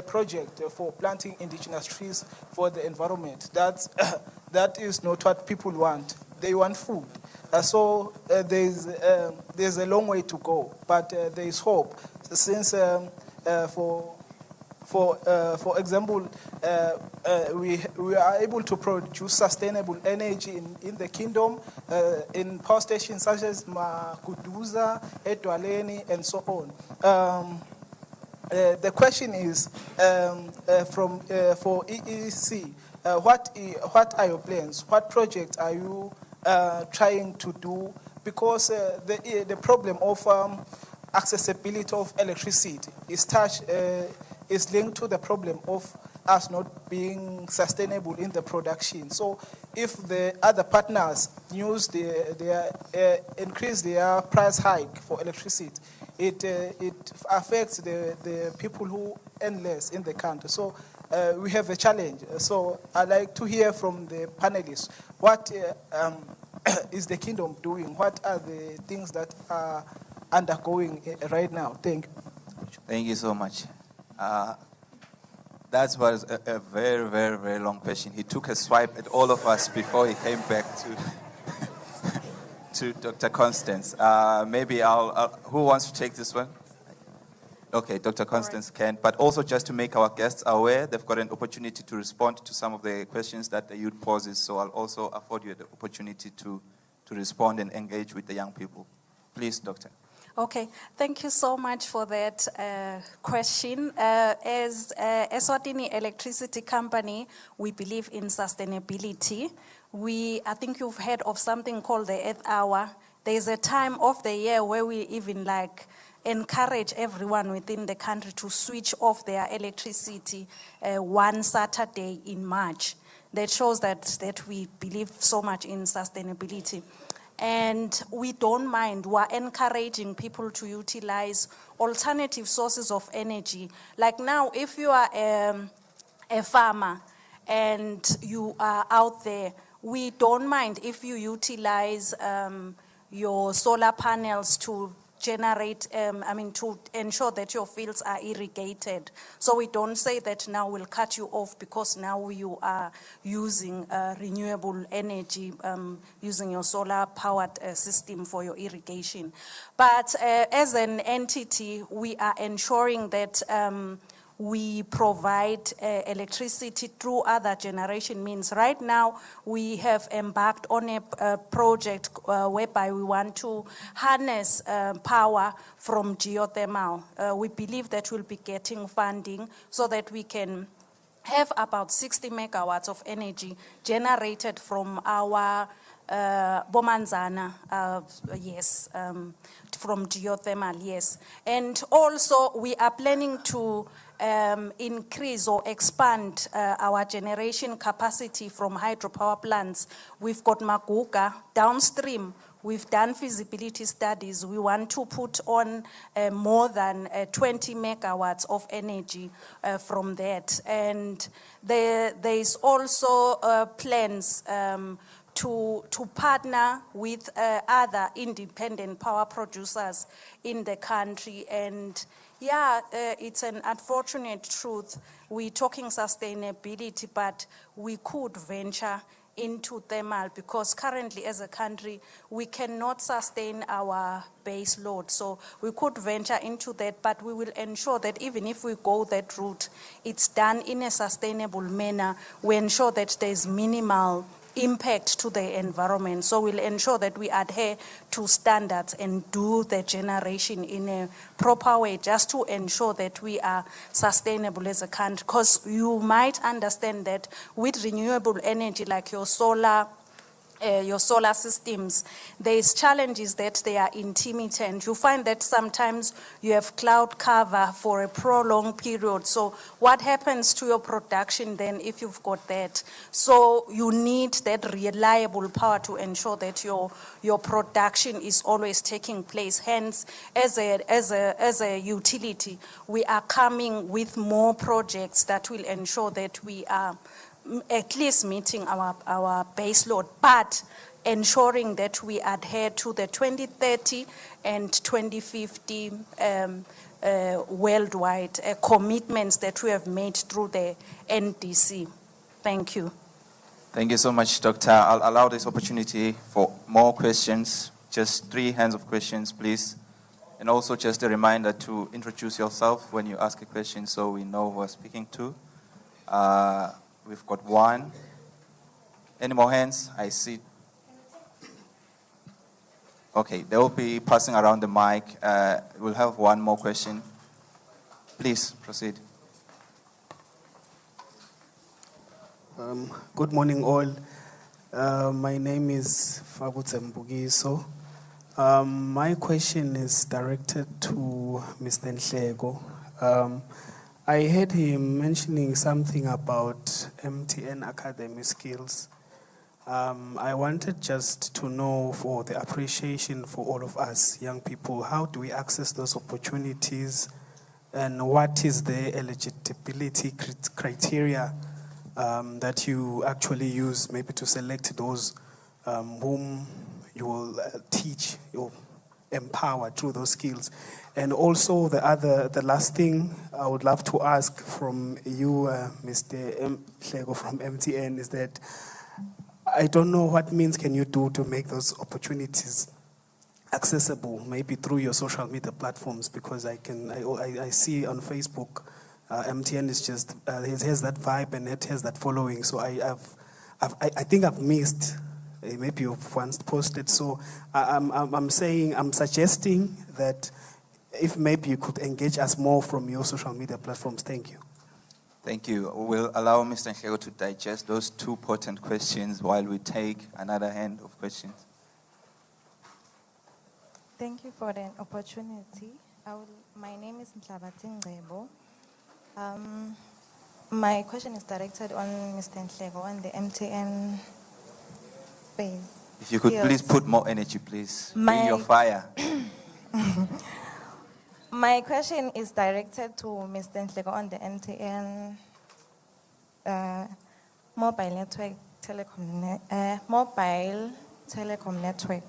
[SPEAKER 9] project for planting indigenous trees for the environment, that is not what people want. They want food. So there's a long way to go, but there is hope. Since for example, we are able to produce sustainable energy in the kingdom, in power stations such as Makuduza, Edwaleni, and so on. The question is, for EEC, what are your plans? What projects are you trying to do? Because the problem of accessibility of electricity is linked to the problem of us not being sustainable in the production. So if the other partners increase their price hike for electricity, it affects the people who earn less in the country. So we have a challenge. So I'd like to hear from the panelists, what is the kingdom doing? What are the things that are undergoing right now? Thank you.
[SPEAKER 3] Thank you so much. That was a very, very, very long question. He took a swipe at all of us before he came back to Dr. Constance. Maybe who wants to take this one? Okay, Dr. Constance can. But also just to make our guests aware, they've got an opportunity to respond to some of the questions that the youth poses. So I'll also afford you the opportunity to respond and engage with the young people. Please, Doctor.
[SPEAKER 8] Okay, thank you so much for that question. As Eswatini Electricity Company, we believe in sustainability. I think you've heard of something called the Earth Hour. There's a time of the year where we even encourage everyone within the country to switch off their electricity one Saturday in March. That shows that we believe so much in sustainability. And we don't mind. We're encouraging people to utilize alternative sources of energy. Like now, if you are a farmer and you are out there, we don't mind if you utilize your solar panels to generate, to ensure that your fields are irrigated. So we don't say that now we'll cut you off because now you are using renewable energy, using your solar powered system for your irrigation. But as an entity, we are ensuring that we provide electricity through other generation means. Right now, we have embarked on a project whereby we want to harness power from geothermal. We believe that we'll be getting funding so that we can have about 60 megawatts of energy generated from our Bomanzana, yes, from geothermal, yes. And also we are planning to increase or expand our generation capacity from hydropower plants. We've got Maguga downstream. We've done feasibility studies. We want to put on more than 20 megawatts of energy from that. And there's also plans to partner with other independent power producers in the country. And yeah, it's an unfortunate truth. We're talking sustainability, but we could venture into thermal because currently as a country, we cannot sustain our base load. So we could venture into that, but we will ensure that even if we go that route, it's done in a sustainable manner. We ensure that there's minimal impact to the environment. So we'll ensure that we adhere to standards and do the generation in a proper way just to ensure that we are sustainable as a country. Because you might understand that with renewable energy like your solar systems, there's challenges that they are intermittent. You find that sometimes you have cloud cover for a prolonged period. So what happens to your production then if you've got that? So you need that reliable power to ensure that your production is always taking place. Hence, as a utility, we are coming with more projects that will ensure that we are at least meeting our base load, but ensuring that we adhere to the 2030 and 2050 worldwide commitments that we have made through the NDC. Thank you.
[SPEAKER 3] Thank you so much, Doctor. I'll allow this opportunity for more questions. Just 3 hands of questions, please. And also just a reminder to introduce yourself when you ask a question so we know who we're speaking to. We've got 1. Any more hands? I see. Okay, they will be passing around the mic. We'll have 1 more question. Please proceed.
[SPEAKER 4] Good morning, all. My name is Fabutse Mbugiso. My question is directed to Mr. Nhlego. I heard him mentioning something about MTN Academy skills. I wanted just to know, for the appreciation for all of us young people, how do we access those opportunities, and what is the eligibility criteria that you actually use maybe to select those whom you will teach or empower through those skills? And also the last thing I would love to ask from you, Mr. Luyengo from MTN, is that I don't know what means can you do to make those opportunities accessible, maybe through your social media platforms, because I see on Facebook, MTN is just, it has that vibe and it has that following. So I think I've missed, maybe you've once posted. So I'm suggesting that if maybe you could engage us more from your social media platforms. Thank you.
[SPEAKER 3] Thank you. We'll allow Mr. Luyengo to digest those two potent questions while we take another hand of questions.
[SPEAKER 10] Thank you for the opportunity. My name is Nhlabathi Ngcebo. My question is directed on Mr. Luyengo on the MTN space.
[SPEAKER 3] If you could please put more energy, please. Bring your fire.
[SPEAKER 10] My question is directed to Mr. Luyengo on the MTN mobile telecom network.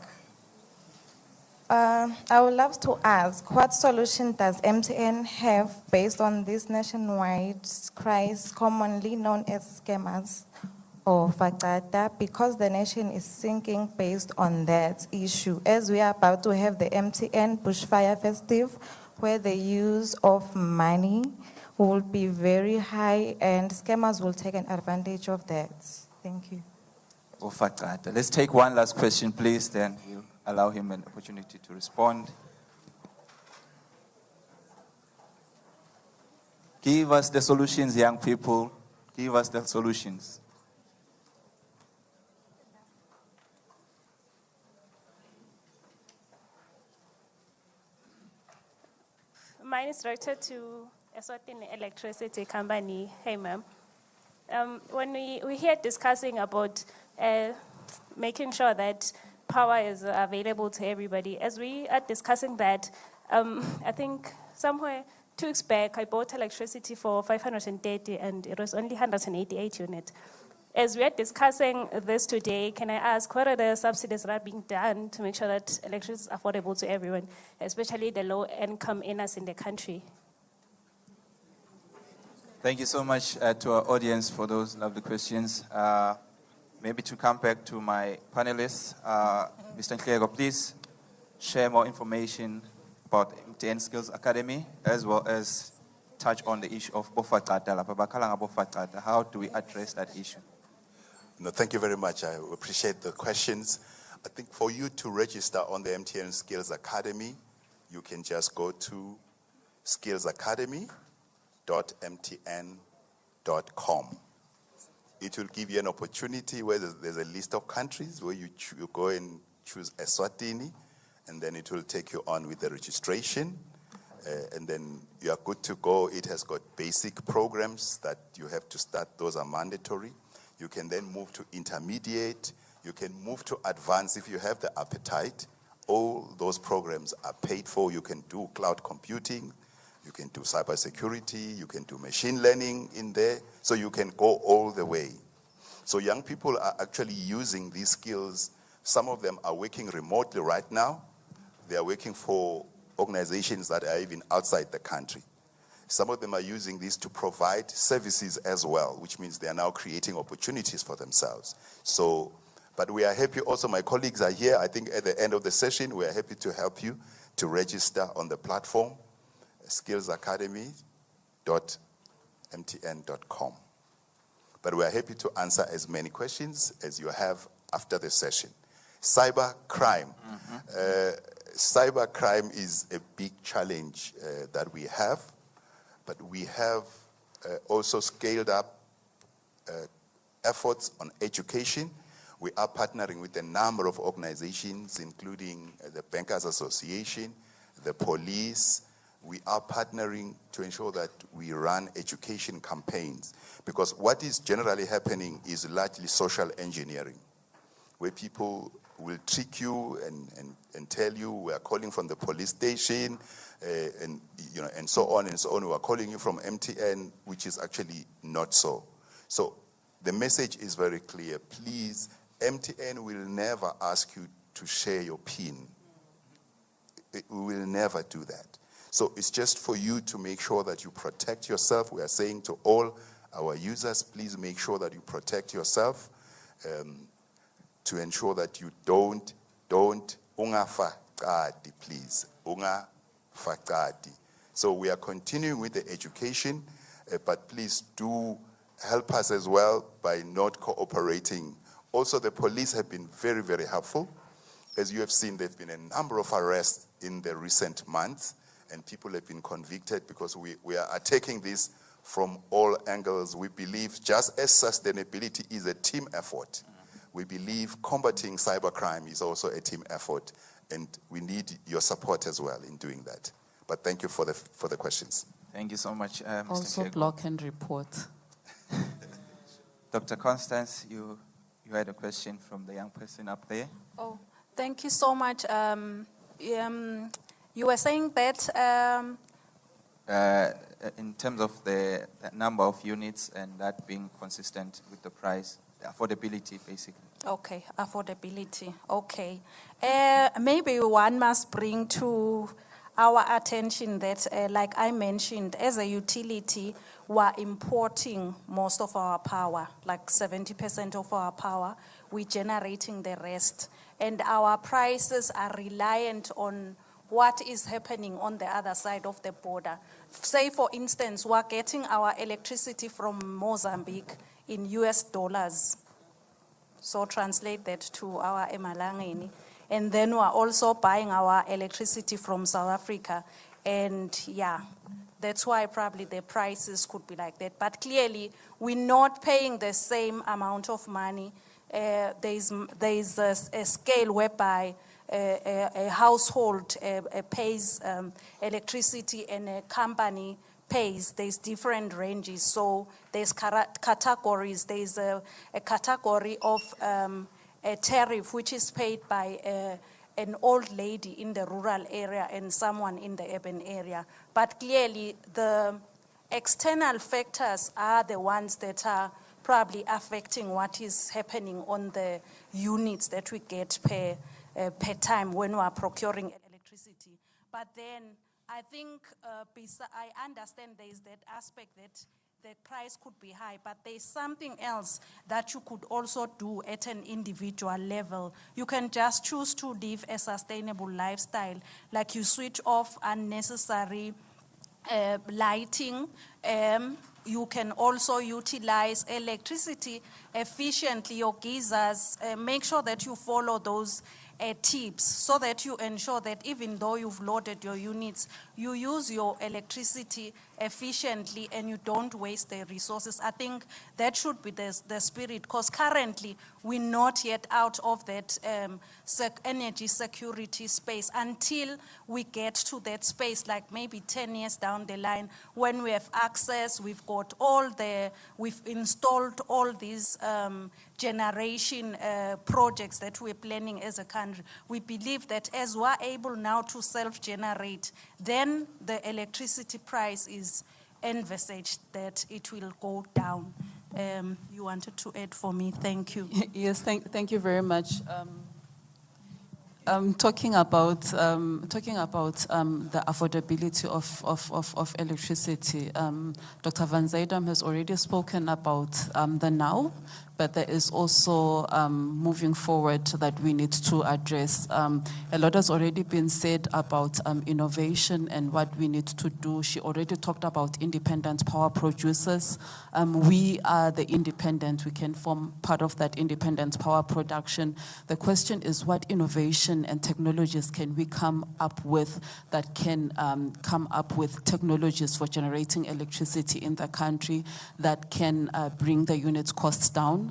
[SPEAKER 10] I would love to ask, what solution does MTN have based on this nationwide crisis commonly known as scammers or facada, because the nation is sinking based on that issue, as we are about to have the MTN Bushfire Festive, where the use of money will be very high and scammers will take an advantage of that. Thank you.
[SPEAKER 3] Let's take one last question, please, then we'll allow him an opportunity to respond. Give us the solutions, young people. Give us the solutions.
[SPEAKER 11] Mine is directed to Eswatini Electricity Company. Hey, ma'am. When we here discussing about making sure that power is available to everybody, as we are discussing that, I think somewhere 2 weeks back, I bought electricity for 530 and it was only 188 units. As we are discussing this today, can I ask, what are the subsidies that are being done to make sure that electricity is affordable to everyone, especially the low-income earners in the country?
[SPEAKER 3] Thank you so much to our audience for those lovely questions. Maybe to come back to my panelists, Mr. Luyengo, please share more information about MTN Skills Academy, as well as touch on the issue of bofacada. How do we address that issue?
[SPEAKER 6] No, thank you very much. I appreciate the questions. I think for you to register on the MTN Skills Academy, you can just go to skillsacademy.mtn.com. It will give you an opportunity where there's a list of countries where you go and choose Eswatini, and then it will take you on with the registration, and then you are good to go. It has got basic programs that you have to start. Those are mandatory. You can then move to intermediate. You can move to advanced if you have the appetite. All those programs are paid for. You can do cloud computing. You can do cybersecurity. You can do machine learning in there. So you can go all the way. So young people are actually using these skills. Some of them are working remotely right now. They are working for organizations that are even outside the country. Some of them are using this to provide services as well, which means they are now creating opportunities for themselves. So, but we are happy also, my colleagues are here. I think at the end of the session, we are happy to help you to register on the platform, skillsacademy.mtn.com. But we are happy to answer as many questions as you have after the session. Cyber crime. Cyber crime is a big challenge that we have. But we have also scaled up efforts on education. We are partnering with a number of organizations, including the Bankers Association, the police. We are partnering to ensure that we run education campaigns. Because what is generally happening is largely social engineering. where people will trick you and tell you we are calling from the police station, and so on and so on. We are calling you from MTN, which is actually not so. So the message is very clear. Please, MTN will never ask you to share your PIN. We will never do that. So it's just for you to make sure that you protect yourself. We are saying to all our users, please make sure that you protect yourself to ensure that you don't ungafaqadi, please, ungafaqadi. So we are continuing with the education, but please do help us as well by not cooperating. Also, the police have been very, very helpful. As you have seen, there have been a number of arrests in the recent months, and people have been convicted because we are attacking this from all angles. We believe just as sustainability is a team effort, we believe combating cybercrime is also a team effort, and we need your support as well in doing that. But thank you for the questions.
[SPEAKER 3] Thank you so much, Mr.
[SPEAKER 7] Also
[SPEAKER 3] Kego.
[SPEAKER 7] block and report.
[SPEAKER 3] Dr. Constance, you had a question from the young person up there.
[SPEAKER 8] Oh, thank you so much. You were saying that
[SPEAKER 3] In terms of the number of units and that being consistent with the price, the affordability, basically.
[SPEAKER 8] Okay, affordability. Okay. Maybe one must bring to our attention that, like I mentioned, as a utility, we're importing most of our power, like 70% of our power. We're generating the rest. And our prices are reliant on what is happening on the other side of the border. Say, for instance, we're getting our electricity from Mozambique in US dollars. So translate that to our emalangeni. And then we're also buying our electricity from South Africa. And yeah, that's why probably the prices could be like that. But clearly, we're not paying the same amount of money. There's a scale whereby a household pays electricity and a company pays. There's different ranges. So there's categories. There's a category of a tariff which is paid by an old lady in the rural area and someone in the urban area. But clearly, the external factors are the ones that are probably affecting what is happening on the units that we get per time when we are procuring electricity. But then I think I understand there is that aspect that the price could be high, but there's something else that you could also do at an individual level. You can just choose to live a sustainable lifestyle, like you switch off unnecessary lighting. You can also utilize electricity efficiently, your geysers. Make sure that you follow those tips so that you ensure that even though you've loaded your units, you use your electricity efficiently and you don't waste the resources. I think that should be the spirit, because currently we're not yet out of that energy security space until we get to that space, like maybe 10 years down the line, when we have access, we've installed all these generation projects that we're planning as a country. We believe that as we're able now to self-generate, then the electricity price is envisaged that it will go down. You wanted to add for me? Thank you.
[SPEAKER 7] Yes, thank you very much. Talking about the affordability of electricity, Dr. Van Zuydam has already spoken about the now, but there is also moving forward that we need to address. A lot has already been said about innovation and what we need to do. She already talked about independent power producers. We are the independent. We can form part of that independent power production. The question is, what innovation and technologies can we come up with that can come up with technologies for generating electricity in the country that can bring the unit costs down?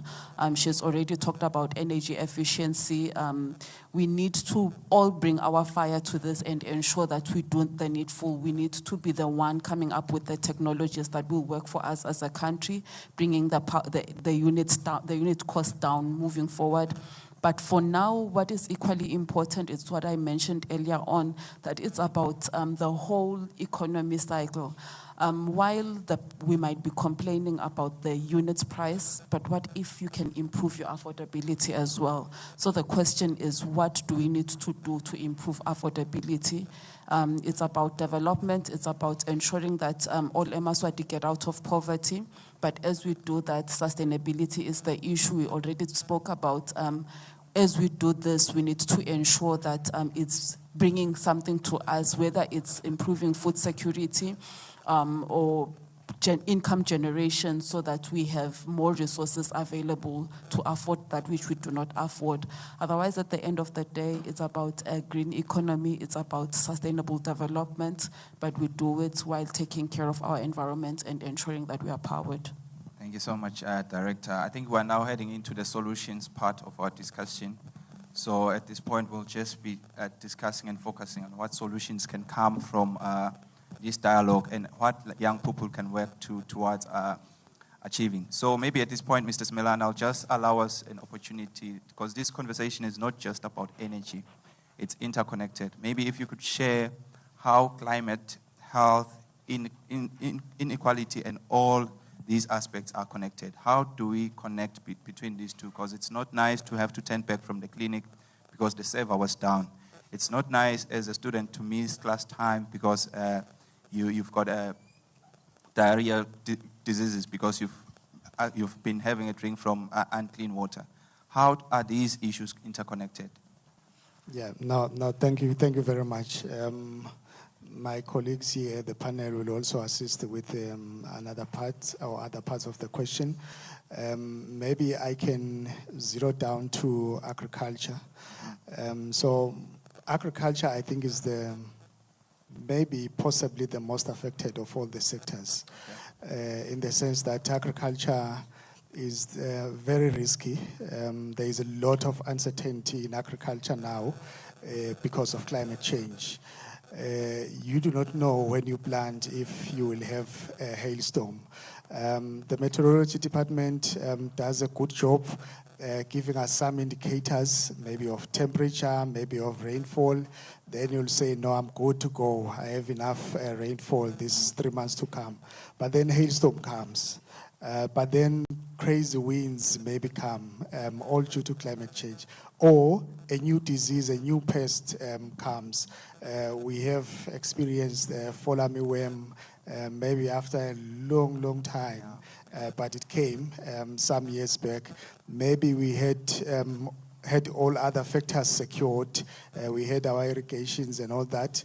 [SPEAKER 7] She's already talked about energy efficiency. We need to all bring our fire to this and ensure that we do the needful. We need to be the one coming up with the technologies that will work for us as a country, bringing the unit cost down moving forward. But for now, what is equally important is what I mentioned earlier on, that it's about the whole economy cycle. While we might be complaining about the unit price, but what if you can improve your affordability as well? So the question is, what do we need to do to improve affordability? It's about development, it's about ensuring that all eMaswati get out of poverty. But as we do that, sustainability is the issue we already spoke about. As we do this, we need to ensure that it's bringing something to us, whether it's improving food security, or income generation, so that we have more resources available to afford that which we do not afford. Otherwise, at the end of the day, it's about a green economy, it's about sustainable development, but we do it while taking care of our environment and ensuring that we are powered.
[SPEAKER 3] Thank you so much, Director. I think we're now heading into the solutions part of our discussion. So at this point, we'll just be discussing and focusing on what solutions can come from this dialogue and what young people can work towards achieving. So maybe at this point, Mr. Smelan, I'll just allow us an opportunity, because this conversation is not just about energy, it's interconnected. Maybe if you could share how climate, health, inequality, and all these aspects are connected. How do we connect between these two? Because it's not nice to have to turn back from the clinic because the server was down. It's not nice as a student to miss class time because you've got diarrhea diseases because you've been having a drink from unclean water. How are these issues interconnected?
[SPEAKER 4] Yeah, no, thank you very much. My colleagues here, the panel, will also assist with another part or other parts of the question. Maybe I can zero down to agriculture. So agriculture, I think, is maybe possibly the most affected of all the sectors, in the sense that agriculture is very risky. There is a lot of uncertainty in agriculture now because of climate change. You do not know when you plant if you will have a hailstorm. The meteorology department does a good job giving us some indicators, maybe of temperature, maybe of rainfall. Then you'll say, no, I'm good to go. I have enough rainfall these 3 months to come. But then hailstorm comes. But then crazy winds maybe come, all due to climate change. Or a new disease, a new pest comes. We have experienced fall armyworm maybe after a long time, but it came some years back. Maybe we had all other factors secured. We had our irrigations and all that.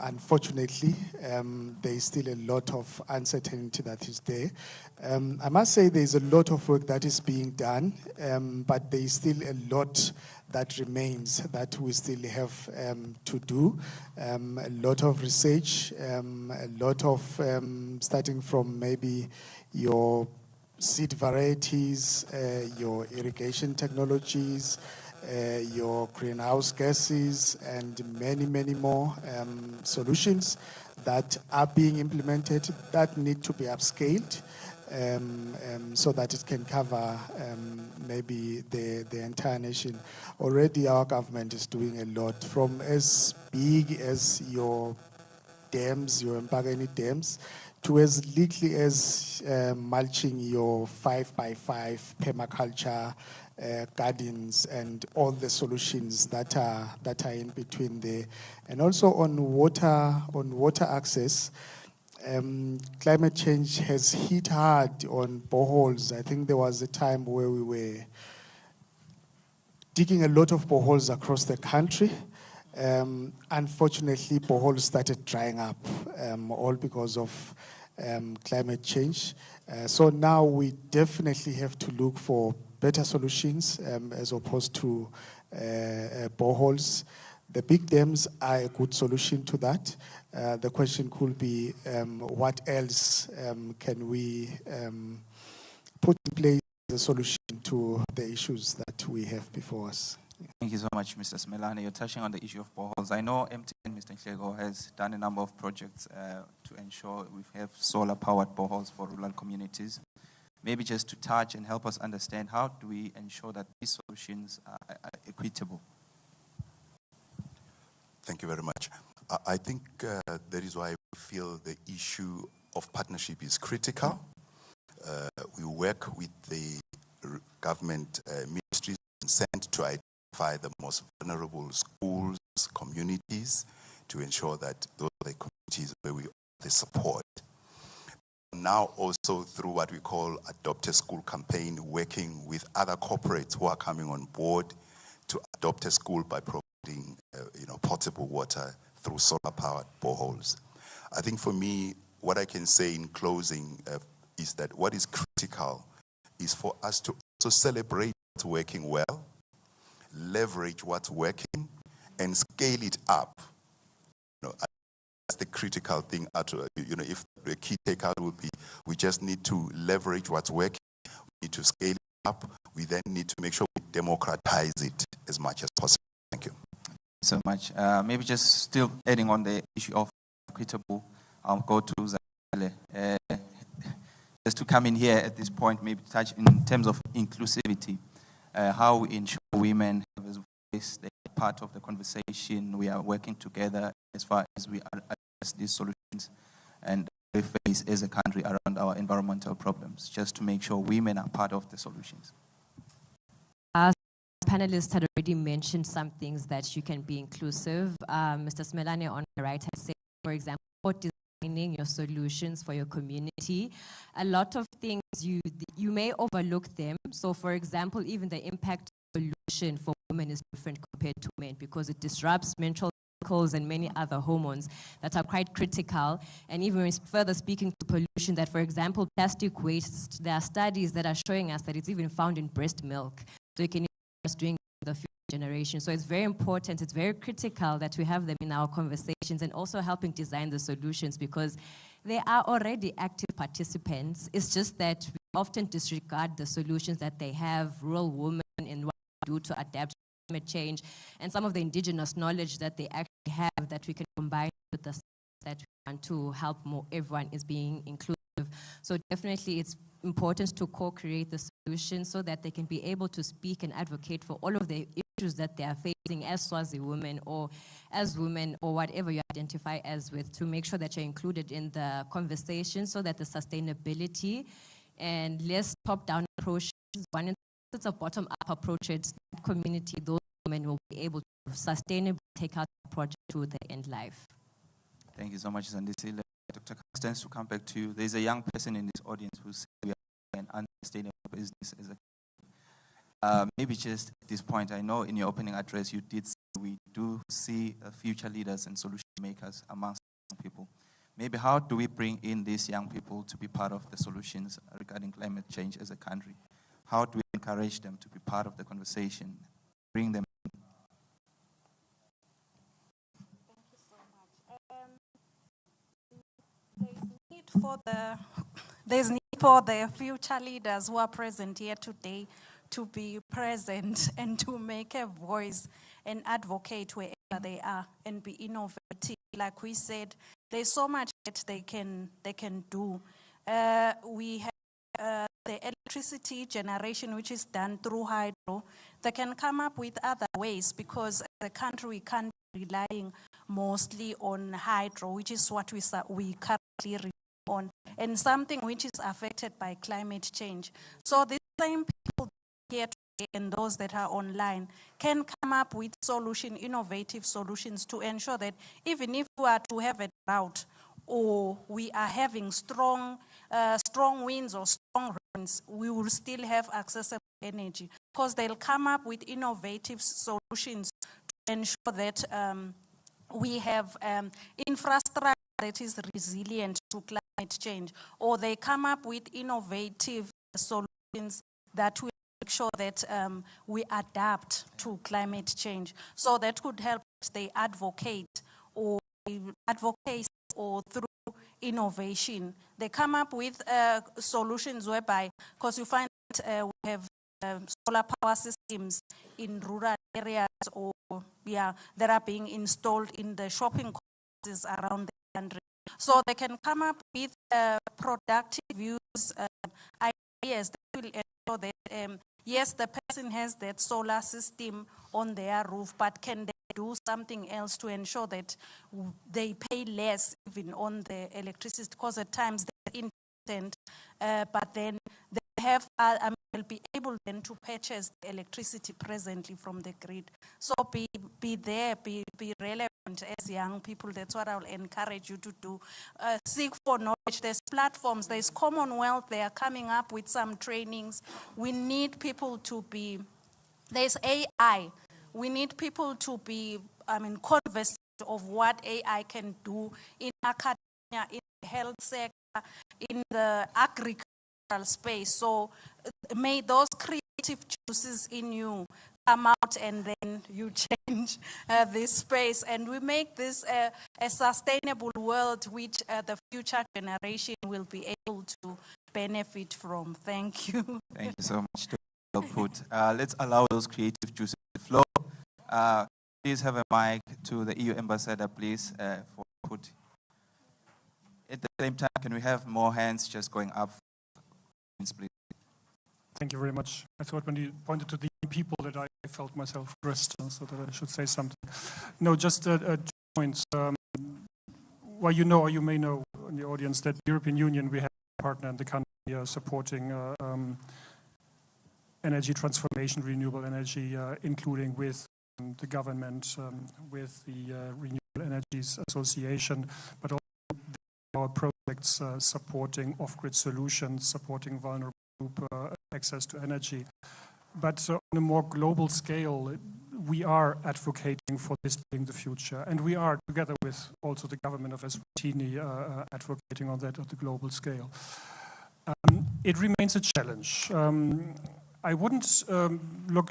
[SPEAKER 4] Unfortunately, there is still a lot of uncertainty that is there. I must say there is a lot of work that is being done, but there is still a lot that remains that we still have to do. A lot of research, a lot of starting from maybe your seed varieties, your irrigation technologies, your greenhouse gases, and many more solutions that are being implemented that need to be upscaled so that it can cover maybe the entire nation. Already our government is doing a lot, from as big as your dams, your Mpagani dams, to as little as mulching your 5x5 permaculture gardens and all the solutions that are in between there. And also on water access, climate change has hit hard on boreholes. I think there was a time where we were digging a lot of boreholes across the country. Unfortunately, boreholes started drying up, all because of climate change. So now we definitely have to look for better solutions as opposed to boreholes. The big dams are a good solution to that. The question could be, what else can we put in place as a solution to the issues that we have before us?
[SPEAKER 3] Thank you so much, Mr. Smelane. You're touching on the issue of boreholes. I know MTN, Mr. Nhlego, has done a number of projects to ensure we have solar-powered boreholes for rural communities. maybe just to touch and help us understand how do we ensure that these solutions are equitable?
[SPEAKER 6] Thank you very much. I think that is why we feel the issue of partnership is critical. We work with the government ministries sent to identify the most vulnerable schools, communities, to ensure that those are the communities where we offer the support. Now also through what we call Adopt a School campaign, working with other corporates who are coming on board to adopt a school by providing potable water through solar-powered boreholes. I think for me, what I can say in closing is that what is critical is for us to also celebrate what's working well, leverage what's working, and scale it up. That's the critical thing. If the key takeout would be, we just need to leverage what's working, we need to scale it up, we then need to make sure we democratize it as much as possible. Thank you.
[SPEAKER 3] So much. Maybe just still adding on the issue of equitable, I'll go to Zale. Just to come in here at this point, maybe touch in terms of inclusivity, how we ensure women have a voice, they're part of the conversation, we are working together as far as we address these solutions and we face as a country around our environmental problems, just to make sure women are part of the solutions.
[SPEAKER 5] Panelists had already mentioned some things that you can be inclusive. Mr. Smelane on the right has said, for example, what designing your solutions for your community. A lot of things you may overlook them. So for example, even the impact solution for women is different compared to men because it disrupts menstrual cycles and many other hormones that are quite critical. And even further speaking to pollution, that for example, plastic waste, there are studies that are showing us that it's even found in breast milk. So you can doing the future generation. So it's very important, it's very critical that we have them in our conversations and also helping design the solutions because they are already active participants. It's just that we often disregard the solutions that they have, rural women and what they do to adapt to climate change and some of the indigenous knowledge that they actually have that we can combine with the that we want to help more everyone is being inclusive. So definitely it's important to co-create the solutions so that they can be able to speak and advocate for all of the issues that they are facing as Swazi women or as women or whatever you identify as with, to make sure that you're included in the conversation so that the sustainability and less top-down approaches, one it's a bottom-up approach, it's that community, those women will be able to sustainably take out the project to the end life.
[SPEAKER 3] Thank you so much, Zandisile. Dr. Constance, to come back to you, there's a young person in this audience who said we are an unsustainable business as a maybe just at this point, I know in your opening address you did say we do see future leaders and solution makers amongst young people. Maybe how do we bring in these young people to be part of the solutions regarding climate change as a country? How do we encourage them to be part of the conversation, bring them in?
[SPEAKER 8] There's need for the future leaders who are present here today to be present and to make a voice and advocate wherever they are and be innovative. Like we said, there's so much that they can do. We have the electricity generation, which is done through hydro. They can come up with other ways because as a country we can't be relying mostly on hydro, which is what we currently rely on, and something which is affected by climate change. So the same people here today and those that are online can come up with innovative solutions to ensure that even if we are to have a drought or we are having strong winds or strong rains, we will still have accessible energy because they'll come up with innovative solutions to ensure that we have infrastructure that is resilient to climate change, or they come up with innovative solutions that will make sure that we adapt to climate change. So that could help us, they advocate or through innovation. They come up with solutions whereby, because you find that we have solar power systems in rural areas or that are being installed in the shopping complexes around the country. So they can come up with productive use yes, that will ensure that, yes, the person has that solar system on their roof, but can they do something else to ensure that they pay less even on the electricity? Because at times they're intermittent, but then they have, will be able then to purchase the electricity presently from the grid. So be there, be relevant as young people. That's what I'll encourage you to do. Seek for knowledge. There's platforms, there's Commonwealth, they are coming up with some trainings. We need people to be, there's AI. We need people to be, conversant of what AI can do in academia, in the health sector, in the agricultural space. So may those creative juices in you come out, and then you change this space, and we make this a sustainable world which the future generation will be able to benefit from. Thank you.
[SPEAKER 3] Thank you so much. Well put. Let's allow those creative juices to flow. Please have a mic to the EU ambassador, please, for put. At the same time, can we have more hands just going up? Please.
[SPEAKER 12] Thank you very much. I thought when you pointed to the people that I felt myself addressed, so that I should say something. No, just 2 points. Well, you know, or you may know in the audience that the European Union, we have a partner in the country supporting energy transformation, renewable energy, including with the government, with the Renewable Energies Association, but also our projects supporting off-grid solutions, supporting vulnerable group access to energy. But on a more global scale, we are advocating for this being the future. And we are, together with also the government of Eswatini, advocating on that at the global scale. It remains a challenge. I wouldn't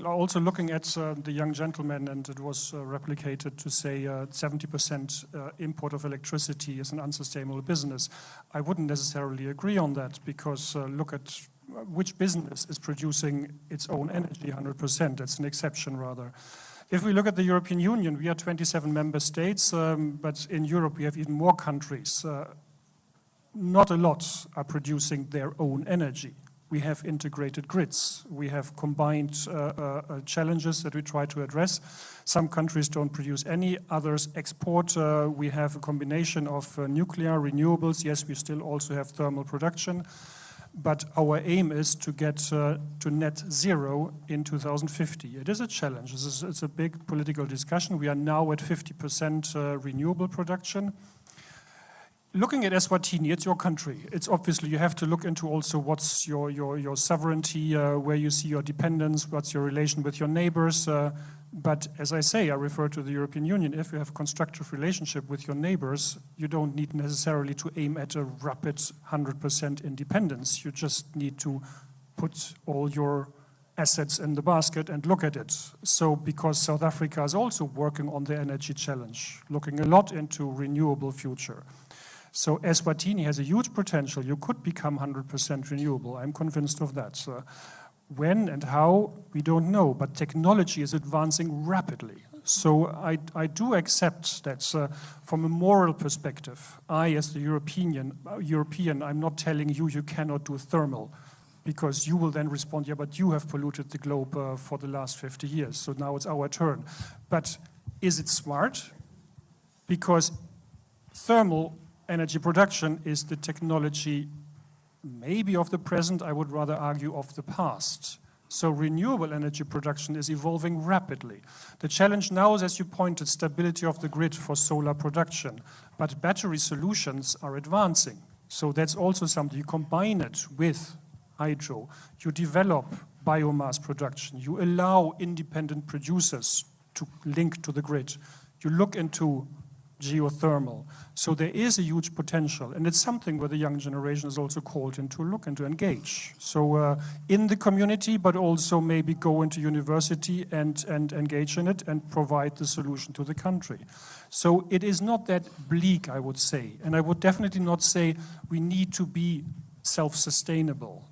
[SPEAKER 12] also looking at the young gentleman, and it was replicated to say 70% import of electricity is an unsustainable business. I wouldn't necessarily agree on that, because look at which business is producing its own energy 100%. That's an exception, rather. If we look at the European Union, we are 27 member states, but in Europe we have even more countries. Not a lot are producing their own energy. We have integrated grids. We have combined challenges that we try to address. Some countries don't produce any, others export. We have a combination of nuclear, renewables. Yes, we still also have thermal production. But our aim is to get to net zero in 2050. It is a challenge. It's a big political discussion. We are now at 50% renewable production. Looking at Eswatini, it's your country. It's obviously, you have to look into also what's your sovereignty, where you see your dependence, what's your relation with your neighbors. But as I say, I refer to the European Union. If you have a constructive relationship with your neighbors, you don't need necessarily to aim at a rapid 100% independence. You just need to put all your assets in the basket and look at it. So because South Africa is also working on the energy challenge, looking a lot into renewable future. So Eswatini has a huge potential. You could become 100% renewable. I'm convinced of that. When and how, we don't know, but technology is advancing rapidly. So I do accept that from a moral perspective, I, as the European, I'm not telling you you cannot do thermal, because you will then respond, yeah, but you have polluted the globe for the last 50 years, so now it's our turn. But is it smart? Because thermal energy production is the technology maybe of the present, I would rather argue of the past. So renewable energy production is evolving rapidly. The challenge now is, as you pointed, stability of the grid for solar production. But battery solutions are advancing. So that's also something. You combine it with hydro. You develop biomass production. You allow independent producers to link to the grid. You look into geothermal. So there is a huge potential, and it's something where the young generation is also called in to look and to engage. So in the community, but also maybe go into university and engage in it and provide the solution to the country. So it is not that bleak, I would say. And I would definitely not say we need to be self-sustainable.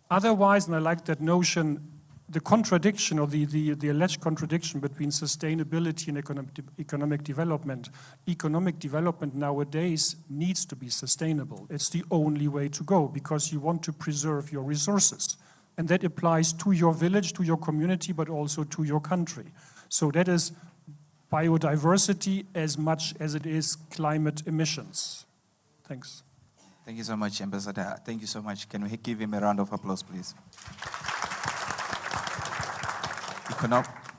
[SPEAKER 12] Otherwise, and I like that notion, the contradiction or the alleged contradiction between sustainability and economic development. Economic development nowadays needs to be sustainable. It's the only way to go because you want to preserve your resources. And that applies to your village, to your community, but also to your country. So that is biodiversity as much as it is climate emissions. Thanks.
[SPEAKER 3] Thank you so much, Ambassador. Thank you so much. Can we give him a round of applause, please?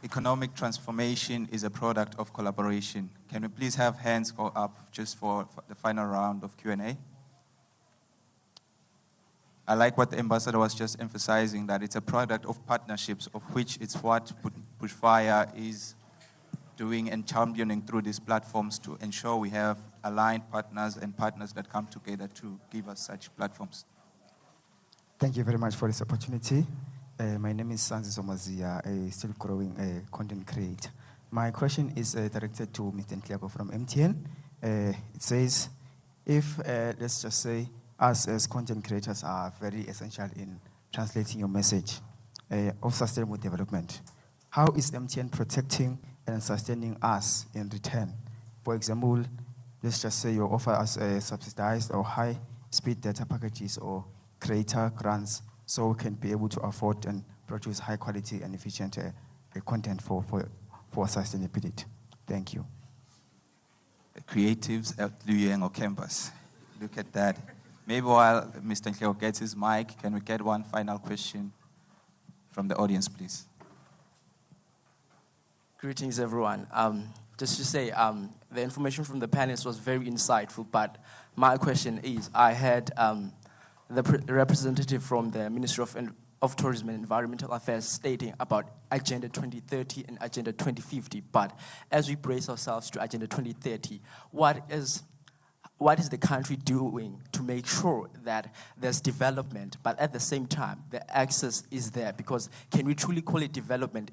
[SPEAKER 3] Economic transformation is a product of collaboration. Can we please have hands go up just for the final round of Q&A? I like what the ambassador was just emphasizing, that it's a product of partnerships, of which it's what Bushfire is doing and championing through these platforms to ensure we have aligned partners and partners that come together to give us such platforms.
[SPEAKER 13] Thank you very much for this opportunity. My name is Sanzi Somazia, a still growing content creator. My question is directed to Mr. Ntlego from MTN. It says, if, let's just say, us as content creators are very essential in translating your message of sustainable development, how is MTN protecting and sustaining us in return? For example, let's just say you offer us subsidized or high-speed data packages or creator grants so we can be able to afford and produce high-quality and efficient content for sustainability. Thank you.
[SPEAKER 3] The creatives at Luyengo Campus. Look at that. Maybe while Mr. Ntlego gets his mic, can we get one final question from the audience, please?
[SPEAKER 14] Greetings, everyone. Just to say, the information from the panelists was very insightful, but my question is, I had the representative from the Ministry of Tourism and Environmental Affairs stating about Agenda 2030 and Agenda 2050, but as we brace ourselves to Agenda 2030, what is the country doing to make sure that there's development, but at the same time, the access is there? Because can we truly call it development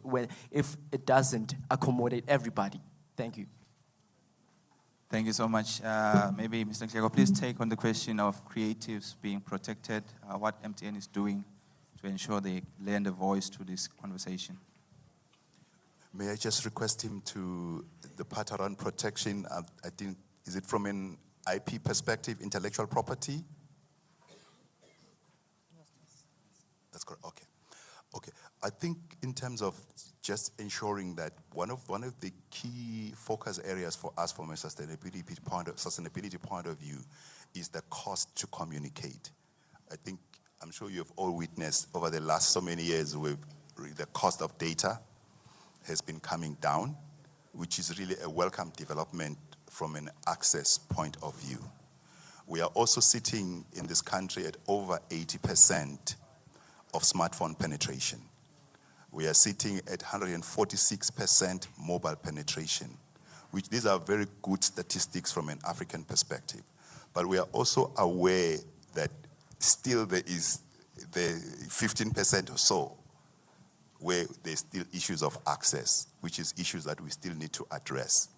[SPEAKER 14] if it doesn't accommodate everybody? Thank you.
[SPEAKER 3] Thank you so much. Maybe Mr. Ntlego, please take on the question of creatives being protected, what MTN is doing to ensure they lend a voice to this conversation.
[SPEAKER 6] May I just request him to, the part around protection, I think, is it from an IP perspective, intellectual property? That's correct, okay. Okay, I think in terms of just ensuring that one of the key focus areas for us from a sustainability point of view is the cost to communicate. I'm sure you've all witnessed over the last so many years with the cost of data has been coming down, which is really a welcome development from an access point of view. We are also sitting in this country at over 80% of smartphone penetration. We are sitting at 146% mobile penetration, which these are very good statistics from an African perspective. But we are also aware that still there is the 15% or so where there's still issues of access, which is issues that we still need to address.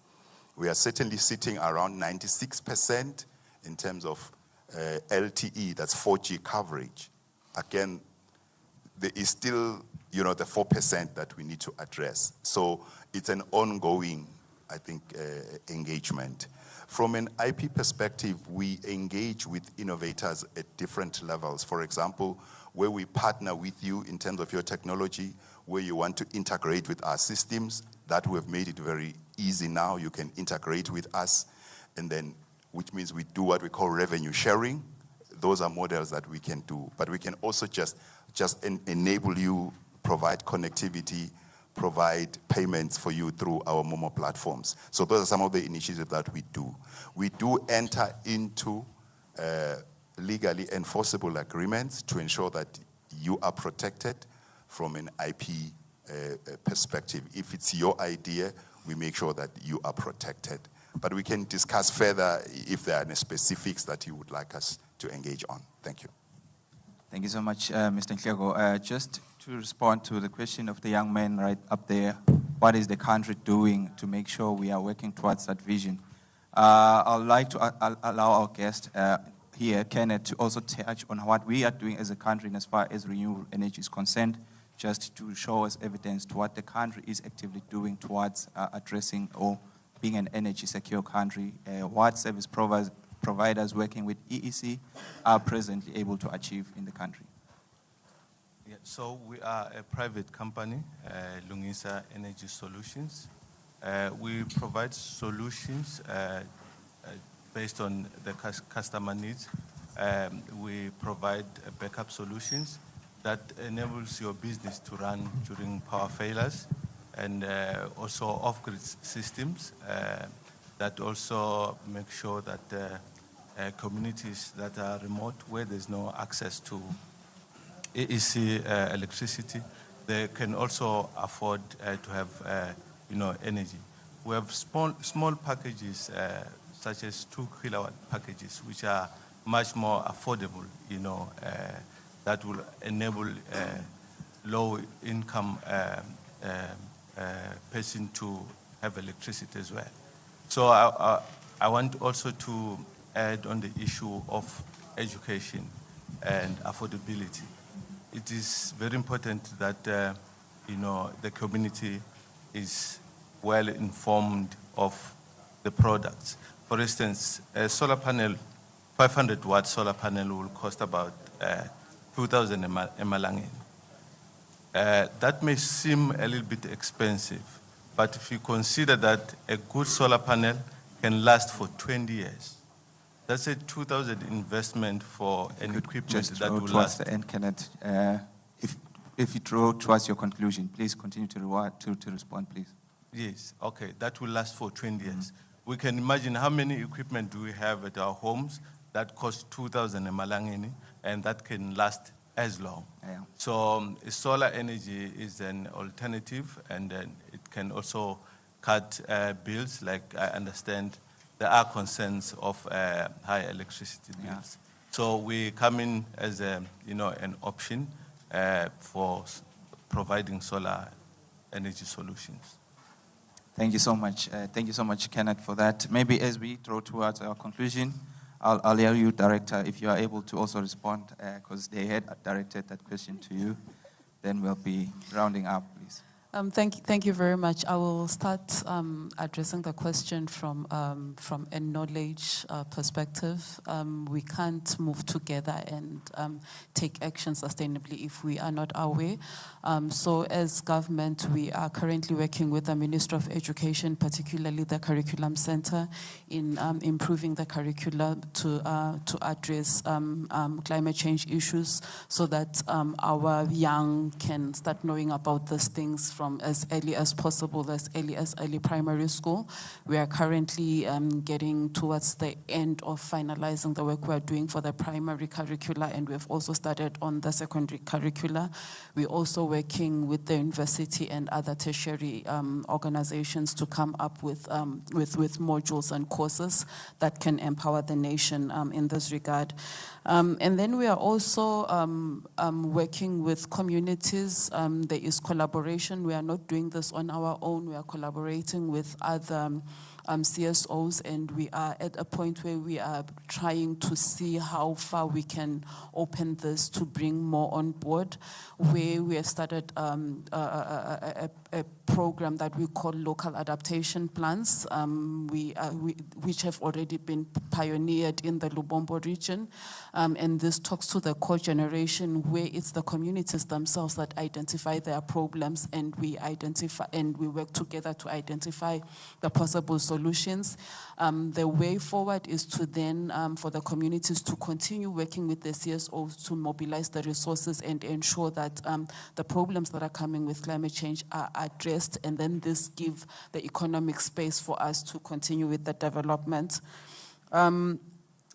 [SPEAKER 6] We are certainly sitting around 96% in terms of LTE, that's 4G coverage. Again, there is still, the 4% that we need to address. So it's an ongoing, I think, engagement. From an IP perspective, we engage with innovators at different levels. For example, where we partner with you in terms of your technology, where you want to integrate with our systems, that we have made it very easy now. You can integrate with us, and then, which means we do what we call revenue sharing. Those are models that we can do. But we can also just enable you, provide connectivity, provide payments for you through our Momo platforms. So those are some of the initiatives that we do. We do enter into legally enforceable agreements to ensure that you are protected from an IP perspective. If it's your idea, we make sure that you are protected. But we can discuss further if there are any specifics that you would like us to engage on. Thank you.
[SPEAKER 3] Thank you so much, Mr. Ntlego. Just to respond to the question of the young man right up there, what is the country doing to make sure we are working towards that vision? I'd like to allow our guest here, Kenneth, to also touch on what we are doing as a country as far as renewable energy is concerned, just to show us evidence to what the country is actively doing towards addressing or being an energy secure country, what service providers working with EEC are presently able to achieve in the country.
[SPEAKER 15] Yeah, so we are a private company, Lungisa Energy Solutions. We provide solutions based on the customer needs. We provide backup solutions that enables your business to run during power failures, and also off-grid systems that also make sure that communities that are remote, where there's no access to EEC electricity, they can also afford to have energy. We have small packages such as 2 kilowatt packages, which are much more affordable, that will enable low income person to have electricity as well. So I want also to add on the issue of education and affordability. It is very important that the community is well informed of the products. For instance, a solar panel, 500 watt solar panel will cost about 2,000 emalangeni. That may seem a little bit expensive, but if you consider that a good solar panel can last for 20 years, that's a 2,000 investment for an equipment that will last.
[SPEAKER 3] The end, Kenneth. If you draw towards your conclusion, please continue to respond, please.
[SPEAKER 15] Yes, okay, that will last for 20 years. We can imagine how many equipment do we have at our homes that cost 2,000 emalangeni, and that can last as long.
[SPEAKER 3] Yeah.
[SPEAKER 15] So solar energy is an alternative, and then it can also cut bills. Like I understand, there are concerns of high electricity bills.
[SPEAKER 3] Yeah.
[SPEAKER 15] So we come in as an option for providing solar energy solutions.
[SPEAKER 3] Thank you so much. Thank you so much, Kenneth, for that. Maybe as we draw towards our conclusion, I'll allow you, Director, if you are able to also respond, because they had directed that question to you, then we'll be rounding up, please.
[SPEAKER 7] Thank you very much. I will start addressing the question from a knowledge perspective. We can't move together and take action sustainably if we are not aware. So as government, we are currently working with the Ministry of Education, particularly the Curriculum Center, in improving the curriculum to address climate change issues, so that our young can start knowing about these things from as early as possible, as early as early primary school. We are currently getting towards the end of finalizing the work we're doing for the primary curricula, and we've also started on the secondary curricula. We're also working with the university and other tertiary organizations to come up with modules and courses that can empower the nation in this regard. And then we are also working with communities. There is collaboration. We are not doing this on our own. We are collaborating with other CSOs, and we are at a point where we are trying to see how far we can open this to bring more on board, where we have started a program that we call local adaptation plans, which have already been pioneered in the Lubombo region. And this talks to the core generation, where it's the communities themselves that identify their problems, and we work together to identify the possible solutions. The way forward is to then, for the communities to continue working with the CSOs to mobilize the resources and ensure that the problems that are coming with climate change are addressed, and then this give the economic space for us to continue with the development.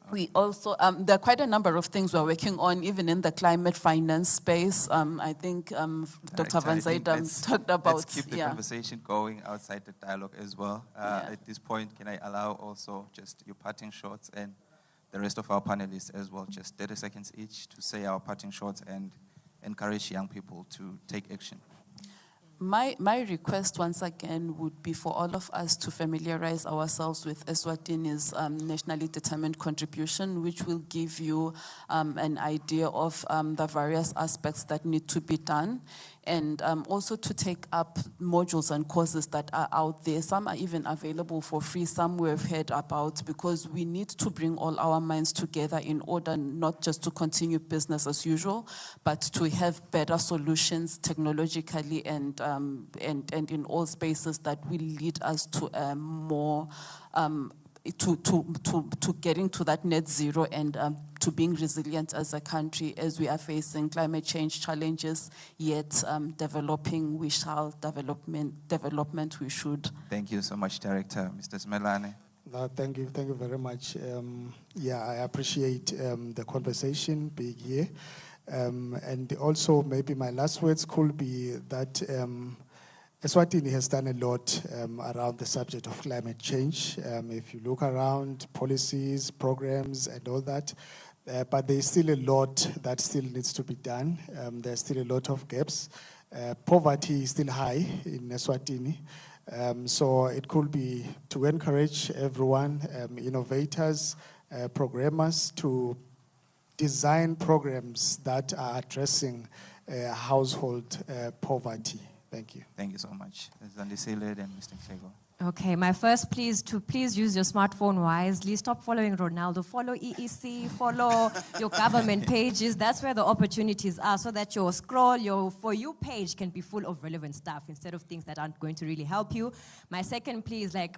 [SPEAKER 7] We also, there are quite a number of things we're working on, even in the climate finance space. I think Dr. Van Zuiden talked about.
[SPEAKER 3] Let's keep the conversation going outside the dialogue as well. At this point, can I allow also just your parting shots and the rest of our panelists as well, just 30 seconds each to say our parting shots and encourage young people to take action.
[SPEAKER 7] My request once again would be for all of us to familiarize ourselves with Eswatini's nationally determined contribution, which will give you an idea of the various aspects that need to be done, and also to take up modules and courses that are out there. Some are even available for free, some we've heard about, because we need to bring all our minds together in order not just to continue business as usual, but to have better solutions technologically and in all spaces that will lead us to a more to getting to that net zero and to being resilient as a country as we are facing climate change challenges, yet developing we shall, development we should.
[SPEAKER 3] Thank you so much, Director. Mr. Smelane.
[SPEAKER 4] No, thank you very much. Yeah, I appreciate the conversation being here. And also maybe my last words could be that Eswatini has done a lot around the subject of climate change. If you look around policies, programs, and all that, but there's still a lot that still needs to be done. There's still a lot of gaps. Poverty is still high in Eswatini. So it could be to encourage everyone, innovators, programmers, to design programs that are addressing household poverty. Thank you.
[SPEAKER 3] Thank you so much. Zandisile and Mr. Klego.
[SPEAKER 5] Okay, my first plea is to please use your smartphone wisely. Stop following Ronaldo. Follow EEC, follow your government pages. That's where the opportunities are, so that your scroll, your For You page can be full of relevant stuff instead of things that aren't going to really help you. My second plea is there's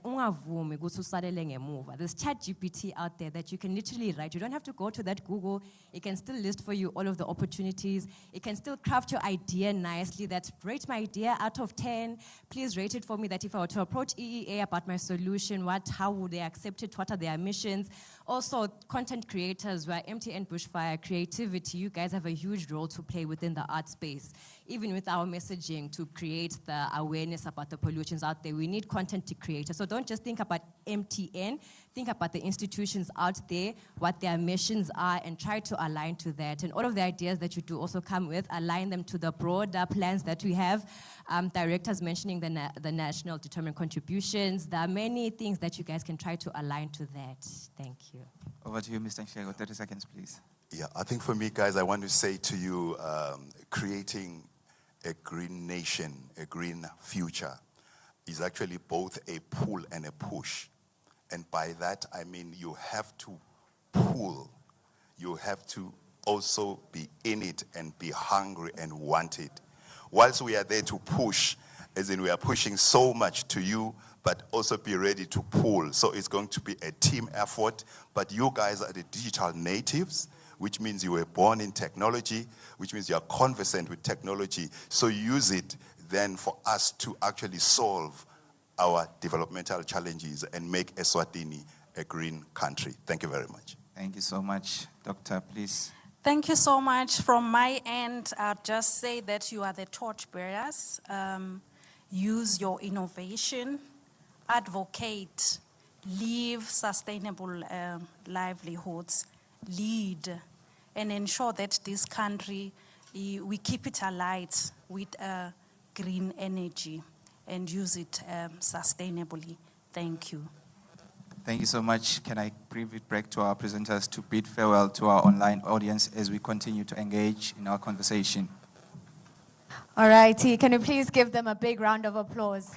[SPEAKER 5] ChatGPT out there that you can literally write. You don't have to go to that Google. It can still list for you all of the opportunities. It can still craft your idea nicely. That's rate my idea out of 10. Please rate it for me, that if I were to approach EEA about my solution, how would they accept it, what are their missions. Also, content creators, where MTN Bushfire, creativity, you guys have a huge role to play within the art space. Even with our messaging to create the awareness about the pollutions out there, we need content to create. So don't just think about MTN, think about the institutions out there, what their missions are, and try to align to that. And all of the ideas that you do also come with, align them to the broader plans that we have. Directors mentioning the national determined contributions. There are many things that you guys can try to align to that. Thank you.
[SPEAKER 3] Over to you, Mr. Nhlego. 30 seconds, please.
[SPEAKER 6] Yeah, I think for me, guys, I want to say to you, creating a green nation, a green future, is actually both a pull and a push. And by that, I mean you have to pull. You have to also be in it and be hungry and want it. Whilst we are there to push, as in we are pushing so much to you, but also be ready to pull. So it's going to be a team effort, but you guys are the digital natives, which means you were born in technology, which means you are conversant with technology. So use it then for us to actually solve our developmental challenges and make Eswatini a green country. Thank you very much.
[SPEAKER 3] Thank you so much. Doctor, please.
[SPEAKER 8] Thank you so much. From my end, I'll just say that you are the torchbearers. Use your innovation, advocate, live sustainable livelihoods, lead, and ensure that this country, we keep it alight with green energy and use it sustainably. Thank you.
[SPEAKER 3] Thank you so much. Can I brief it back to our presenters to bid farewell to our online audience as we continue to engage in our conversation?
[SPEAKER 1] All righty, can you please give them a big round of applause?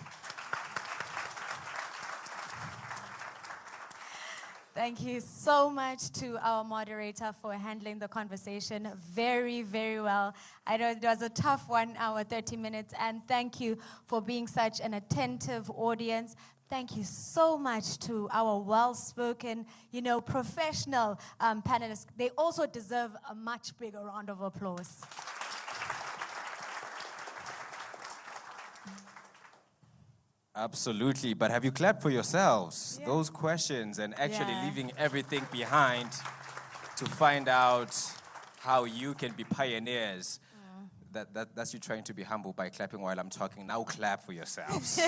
[SPEAKER 1] Thank you so much to our moderator for handling the conversation very, very well. I know it was a tough 1 hour, 30 minutes, and thank you for being such an attentive audience. Thank you so much to our well-spoken, professional panelists. They also deserve a much bigger round of applause.
[SPEAKER 2] Absolutely, but have you clapped for yourselves? Yeah. Those questions and actually leaving everything behind to find out how you can be pioneers. That's you trying to be humble by clapping while I'm talking. Now clap for yourselves.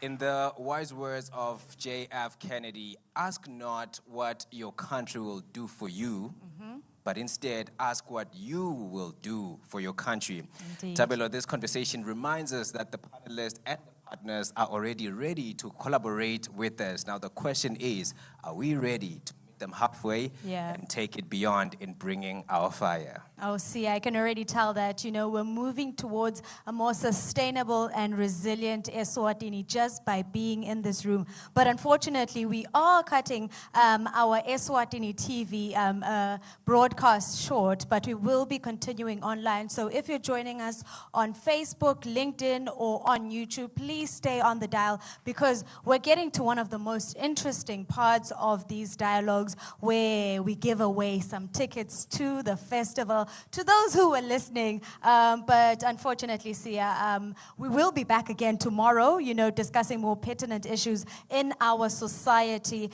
[SPEAKER 2] In the wise words of J.F. Kennedy, ask not what your country will do for you, but instead ask what you will do for your country.
[SPEAKER 1] Indeed.
[SPEAKER 2] Tabelo, this conversation reminds us that the panelists and the partners are already ready to collaborate with us. Now the question is, are we ready to meet them halfway and take it beyond in bringing our fire?
[SPEAKER 1] Oh, see, I can already tell that, we're moving towards a more sustainable and resilient Eswatini just by being in this room. But unfortunately, we are cutting our Eswatini TV broadcast short, but we will be continuing online. So if you're joining us on Facebook, LinkedIn, or on YouTube, please stay on the dial because we're getting to one of the most interesting parts of these dialogues where we give away some tickets to the festival to those who were listening. But unfortunately, Sia, we will be back again tomorrow, discussing more pertinent issues in our society.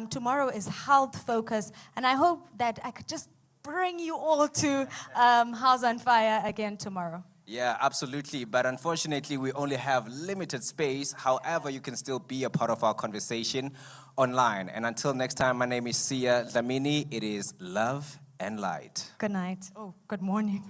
[SPEAKER 1] Tomorrow is health focus, and I hope that I could just bring you all to House on Fire again tomorrow.
[SPEAKER 2] Yeah, absolutely. But unfortunately, we only have limited space. However, you can still be a part of our conversation online. And until next time, my name is Sia Dlamini. It is love and light.
[SPEAKER 1] Good night. Oh, good morning.